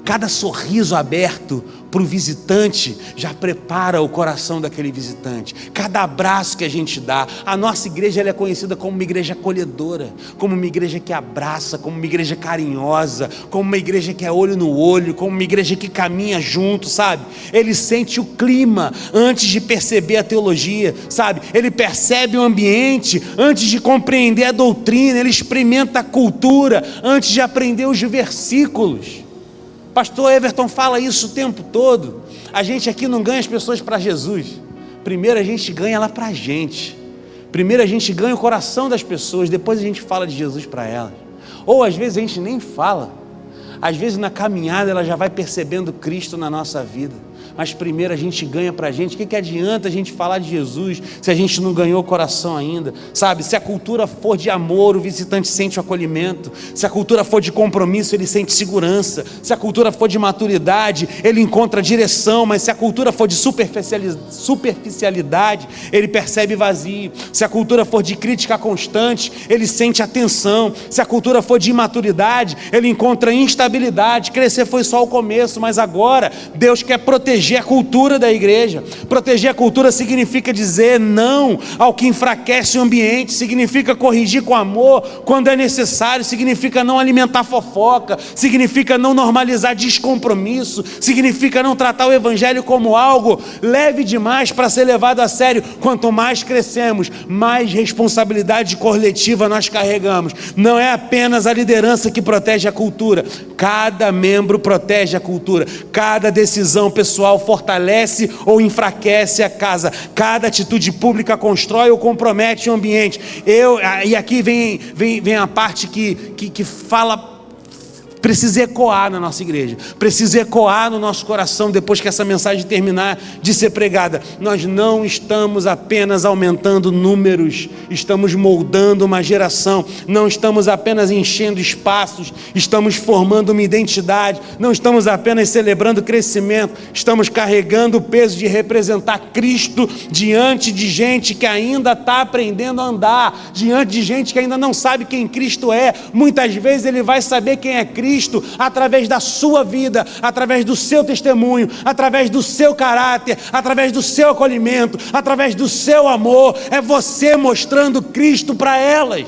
Cada sorriso aberto para o visitante já prepara o coração daquele visitante. Cada abraço que a gente dá, a nossa igreja ela é conhecida como uma igreja acolhedora, como uma igreja que abraça, como uma igreja carinhosa, como uma igreja que é olho no olho, como uma igreja que caminha junto, sabe? Ele sente o clima antes de perceber a teologia, sabe? Ele percebe o ambiente antes de compreender a doutrina, ele experimenta a cultura antes de aprender os versículos. Pastor Everton fala isso o tempo todo. A gente aqui não ganha as pessoas para Jesus. Primeiro a gente ganha ela para a gente. Primeiro a gente ganha o coração das pessoas, depois a gente fala de Jesus para elas. Ou às vezes a gente nem fala. Às vezes na caminhada ela já vai percebendo Cristo na nossa vida. Mas primeiro a gente ganha para a gente. O que adianta a gente falar de Jesus se a gente não ganhou o coração ainda? Sabe, se a cultura for de amor, o visitante sente o acolhimento. Se a cultura for de compromisso, ele sente segurança. Se a cultura for de maturidade, ele encontra direção. Mas se a cultura for de superficialidade, ele percebe vazio. Se a cultura for de crítica constante, ele sente atenção. Se a cultura for de imaturidade, ele encontra instabilidade. Crescer foi só o começo, mas agora Deus quer proteger a cultura da igreja. Proteger a cultura significa dizer não ao que enfraquece o ambiente, significa corrigir com amor quando é necessário, significa não alimentar fofoca, significa não normalizar descompromisso, significa não tratar o evangelho como algo leve demais para ser levado a sério. Quanto mais crescemos, mais responsabilidade coletiva nós carregamos. Não é apenas a liderança que protege a cultura, cada membro protege a cultura, cada decisão pessoal fortalece ou enfraquece a casa, cada atitude pública constrói ou compromete o ambiente. E aqui vem a parte que fala precisa ecoar na nossa igreja, precisa ecoar no nosso coração depois que essa mensagem terminar de ser pregada. Nós não estamos apenas aumentando números, estamos moldando uma geração, não estamos apenas enchendo espaços, estamos formando uma identidade, não estamos apenas celebrando crescimento, estamos carregando o peso de representar Cristo diante de gente que ainda está aprendendo a andar, diante de gente que ainda não sabe quem Cristo é. Muitas vezes ele vai saber quem é Cristo através da sua vida, através do seu testemunho, através do seu caráter, através do seu acolhimento, através do seu amor. É você mostrando Cristo para elas.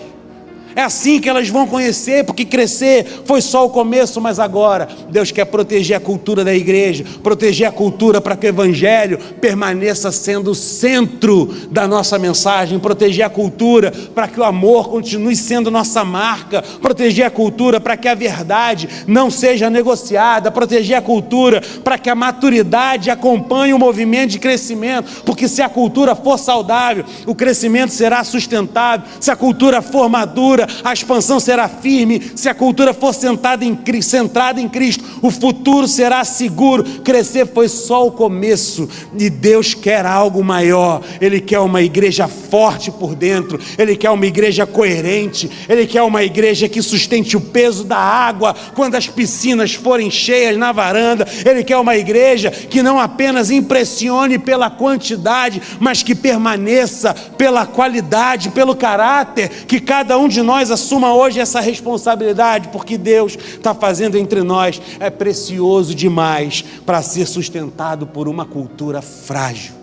É assim que elas vão conhecer, porque crescer foi só o começo, mas agora Deus quer proteger a cultura da igreja, proteger a cultura para que o evangelho permaneça sendo o centro da nossa mensagem, proteger a cultura para que o amor continue sendo nossa marca, proteger a cultura para que a verdade não seja negociada, proteger a cultura para que a maturidade acompanhe o movimento de crescimento, porque se a cultura for saudável, o crescimento será sustentável. Se a cultura for madura, a expansão será firme. Se a cultura for centrada em Cristo, o futuro será seguro. Crescer foi só o começo, e Deus quer algo maior. Ele quer uma igreja forte por dentro, Ele quer uma igreja coerente, Ele quer uma igreja que sustente o peso da água quando as piscinas forem cheias na varanda. Ele quer uma igreja que não apenas impressione pela quantidade, mas que permaneça pela qualidade, pelo caráter. Que cada um de nós assuma hoje essa responsabilidade, porque Deus está fazendo entre nós. É precioso demais para ser sustentado por uma cultura frágil.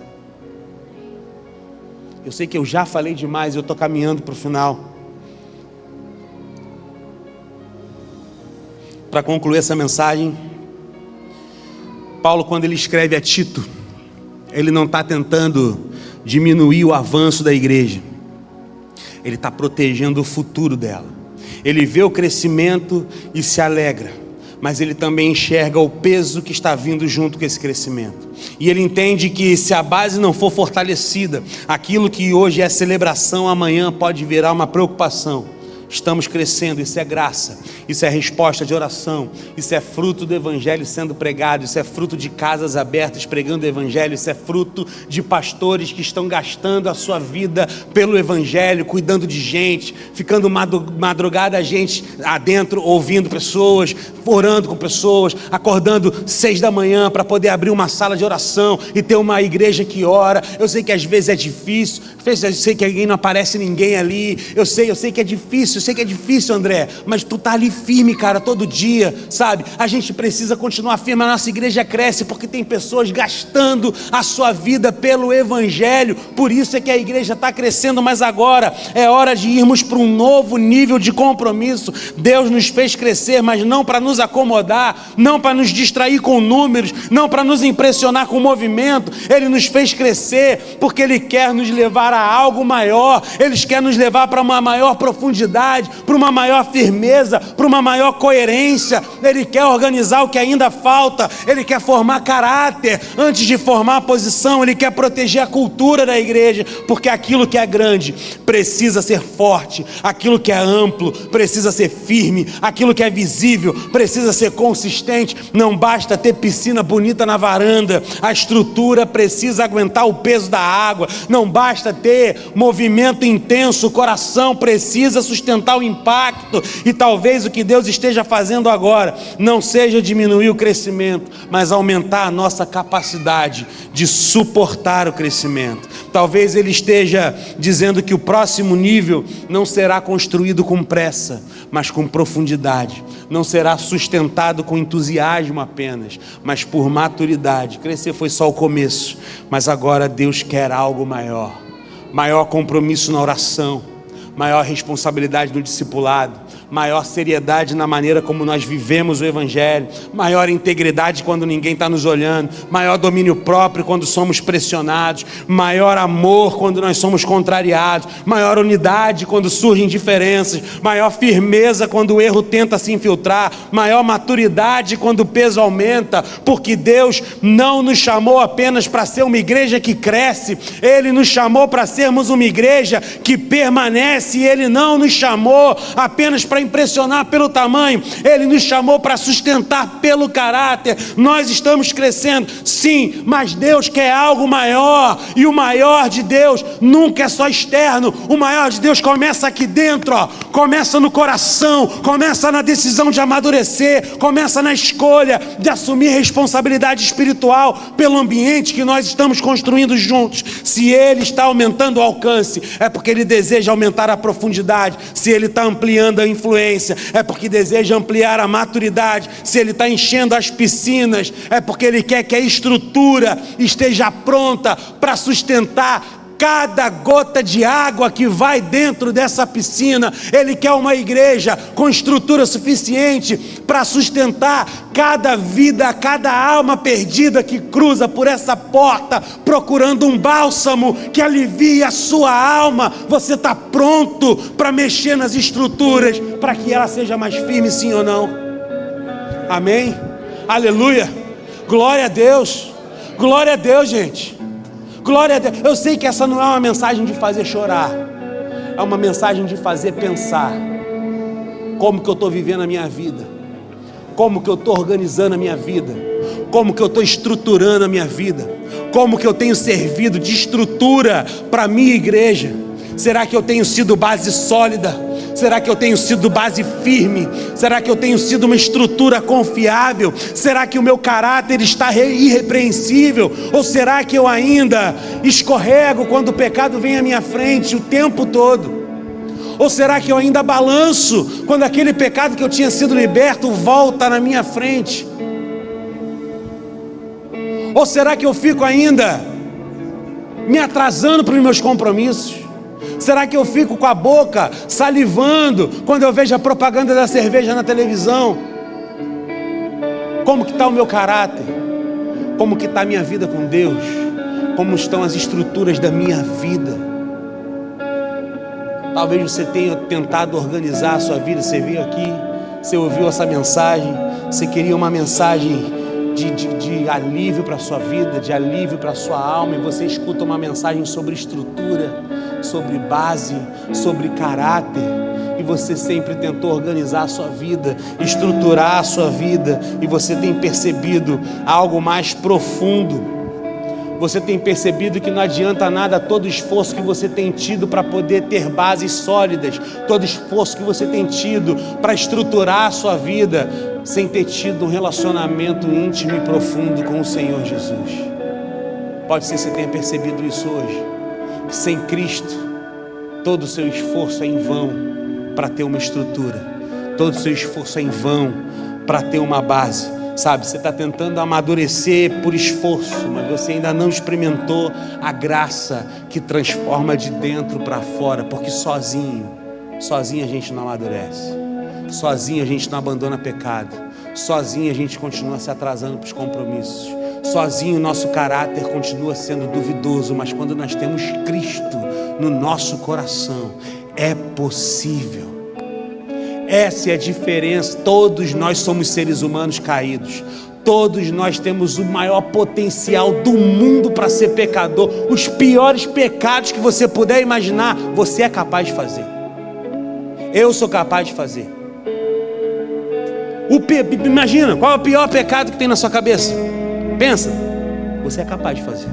Eu sei que eu já falei demais, eu estou caminhando para o final. Para concluir essa mensagem, Paulo, quando ele escreve a Tito, ele não está tentando diminuir o avanço da igreja, ele está protegendo o futuro dela. Ele vê o crescimento e se alegra, mas ele também enxerga o peso que está vindo junto com esse crescimento. E ele entende que se a base não for fortalecida, aquilo que hoje é celebração, amanhã pode virar uma preocupação. Estamos crescendo, isso é graça, isso é resposta de oração, isso é fruto do evangelho sendo pregado, isso é fruto de casas abertas pregando o evangelho, isso é fruto de pastores que estão gastando a sua vida pelo evangelho, cuidando de gente, ficando madrugada a gente adentro, ouvindo pessoas, orando com pessoas, acordando 6 da manhã para poder abrir uma sala de oração e ter uma igreja que ora. Eu sei que às vezes é difícil, eu sei que alguém não aparece ninguém ali, eu sei que é difícil, eu sei que é difícil, André, mas tu tá ali firme, cara, todo dia, sabe? A gente precisa continuar firme, a nossa igreja cresce porque tem pessoas gastando a sua vida pelo evangelho. Por isso é que a igreja está crescendo, mas agora é hora de irmos para um novo nível de compromisso. Deus nos fez crescer, mas não para nos acomodar, não para nos distrair com números, não para nos impressionar com o movimento. Ele nos fez crescer porque Ele quer nos levar a algo maior, Ele quer nos levar para uma maior profundidade, para uma maior firmeza, para uma maior coerência. Ele quer organizar o que ainda falta, Ele quer formar caráter antes de formar a posição. Ele quer proteger a cultura da igreja, porque aquilo que é grande precisa ser forte, aquilo que é amplo precisa ser firme, aquilo que é visível precisa ser consistente. Não basta ter piscina bonita na varanda, a estrutura precisa aguentar o peso da água. Não basta ter movimento intenso, o coração precisa sustentar o impacto. E talvez o que Deus esteja fazendo agora não seja diminuir o crescimento, mas aumentar a nossa capacidade de suportar o crescimento. Talvez Ele esteja dizendo que o próximo nível não será construído com pressa, mas com profundidade. Não será sustentado com entusiasmo apenas, mas por maturidade. Crescer foi só o começo, mas agora Deus quer algo maior. Maior compromisso na oração, maior responsabilidade no discipulado, maior seriedade na maneira como nós vivemos o evangelho, maior integridade quando ninguém está nos olhando, maior domínio próprio quando somos pressionados, maior amor quando nós somos contrariados, maior unidade quando surgem diferenças, maior firmeza quando o erro tenta se infiltrar, maior maturidade quando o peso aumenta, porque Deus não nos chamou apenas para ser uma igreja que cresce, Ele nos chamou para sermos uma igreja que permanece cresce. E Ele não nos chamou apenas para impressionar pelo tamanho, Ele nos chamou para sustentar pelo caráter. Nós estamos crescendo, sim, mas Deus quer algo maior, e o maior de Deus nunca é só externo. O maior de Deus começa aqui dentro, ó. Começa no coração, começa na decisão de amadurecer, começa na escolha de assumir responsabilidade espiritual pelo ambiente que nós estamos construindo juntos. Se Ele está aumentando o alcance, é porque Ele deseja aumentar a profundidade. Se Ele está ampliando a influência, é porque deseja ampliar a maturidade. Se Ele está enchendo as piscinas, é porque Ele quer que a estrutura esteja pronta para sustentar cada gota de água que vai dentro dessa piscina. Ele quer uma igreja com estrutura suficiente para sustentar cada vida, cada alma perdida que cruza por essa porta procurando um bálsamo que alivie a sua alma. Você está pronto para mexer nas estruturas para que ela seja mais firme, sim ou não? Amém? Aleluia! Glória a Deus! Glória a Deus, gente! Glória a Deus. Eu sei que essa não é uma mensagem de fazer chorar, é uma mensagem de fazer pensar. Como que eu estou vivendo a minha vida? Como que eu estou organizando a minha vida? Como que eu estou estruturando a minha vida? Como que eu tenho servido de estrutura para a minha igreja? Será que eu tenho sido base sólida? Será que eu tenho sido base firme? Será que eu tenho sido uma estrutura confiável? Será que o meu caráter está irrepreensível? Ou será que eu ainda escorrego quando o pecado vem à minha frente o tempo todo? Ou será que eu ainda balanço quando aquele pecado que eu tinha sido liberto volta na minha frente? Ou será que eu fico ainda me atrasando para os meus compromissos? Será que eu fico com a boca salivando quando eu vejo a propaganda da cerveja na televisão? Como que está o meu caráter? Como que está a minha vida com Deus? Como estão as estruturas da minha vida? Talvez você tenha tentado organizar a sua vida. Você veio aqui, você ouviu essa mensagem, você queria uma mensagem de alívio para a sua vida, de alívio para a sua alma, e você escuta uma mensagem sobre estrutura, sobre base, sobre caráter, e você sempre tentou organizar a sua vida, estruturar a sua vida, e você tem percebido algo mais profundo. Você tem percebido que não adianta nada todo esforço que você tem tido para poder ter bases sólidas, todo esforço que você tem tido para estruturar a sua vida, sem ter tido um relacionamento íntimo e profundo com o Senhor Jesus. Pode ser que você tenha percebido isso hoje, que sem Cristo, todo o seu esforço é em vão para ter uma estrutura, todo o seu esforço é em vão para ter uma base. Sabe, você está tentando amadurecer por esforço, mas você ainda não experimentou a graça que transforma de dentro para fora, porque sozinho a gente não amadurece, sozinho a gente não abandona pecado, sozinho a gente continua se atrasando para os compromissos, sozinho o nosso caráter continua sendo duvidoso, mas quando nós temos Cristo no nosso coração, é possível. Essa é a diferença. Todos nós somos seres humanos caídos. Todos nós temos o maior potencial do mundo para ser pecador. Os piores pecados que você puder imaginar, você é capaz de fazer. Eu sou capaz de fazer. Imagina, qual é o pior pecado que tem na sua cabeça? Pensa, você é capaz de fazer.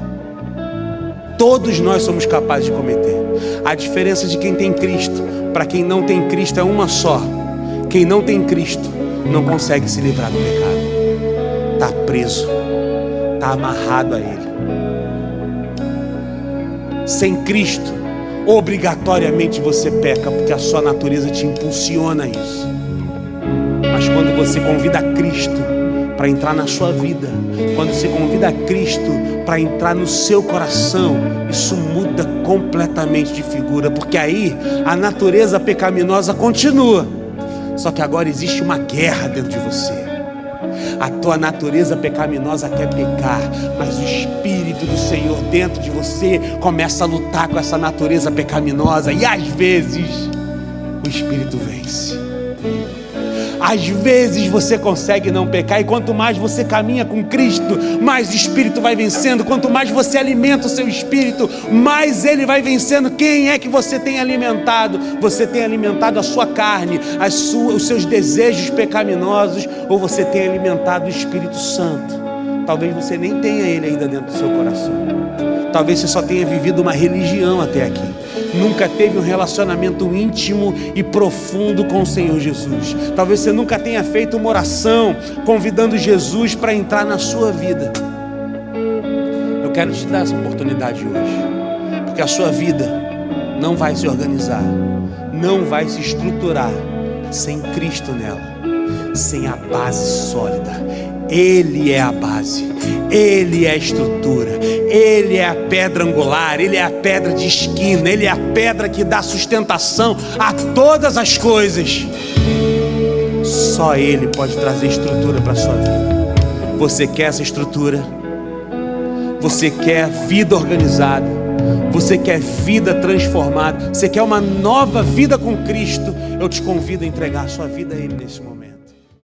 Todos nós somos capazes de cometer. A diferença de quem tem Cristo para quem não tem Cristo é uma só. Quem não tem Cristo não consegue se livrar do pecado. Está preso, está amarrado a Ele. Sem Cristo, obrigatoriamente você peca, porque a sua natureza te impulsiona a isso. Mas quando você convida a Cristo para entrar na sua vida, quando você convida a Cristo para entrar no seu coração, isso muda completamente de figura, porque aí a natureza pecaminosa continua. Só que agora existe uma guerra dentro de você. A tua natureza pecaminosa quer pecar, mas o Espírito do Senhor dentro de você começa a lutar com essa natureza pecaminosa, e às vezes o Espírito vence. Às vezes você consegue não pecar, e quanto mais você caminha com Cristo, mais o Espírito vai vencendo. Quanto mais você alimenta o seu Espírito, mais ele vai vencendo. Quem é que você tem alimentado? Você tem alimentado a sua carne, os seus desejos pecaminosos, ou você tem alimentado o Espírito Santo? Talvez você nem tenha ele ainda dentro do seu coração. Talvez você só tenha vivido uma religião até aqui. Nunca teve um relacionamento íntimo e profundo com o Senhor Jesus. Talvez você nunca tenha feito uma oração convidando Jesus para entrar na sua vida. Eu quero te dar essa oportunidade hoje, porque a sua vida não vai se organizar, não vai se estruturar sem Cristo nela, sem a base sólida. Ele é a base, Ele é a estrutura, Ele é a pedra angular, Ele é a pedra de esquina, Ele é a pedra que dá sustentação a todas as coisas. Só Ele pode trazer estrutura para a sua vida. Você quer essa estrutura? Você quer vida organizada? Você quer vida transformada? Você quer uma nova vida com Cristo? Eu te convido a entregar a sua vida a Ele nesse momento.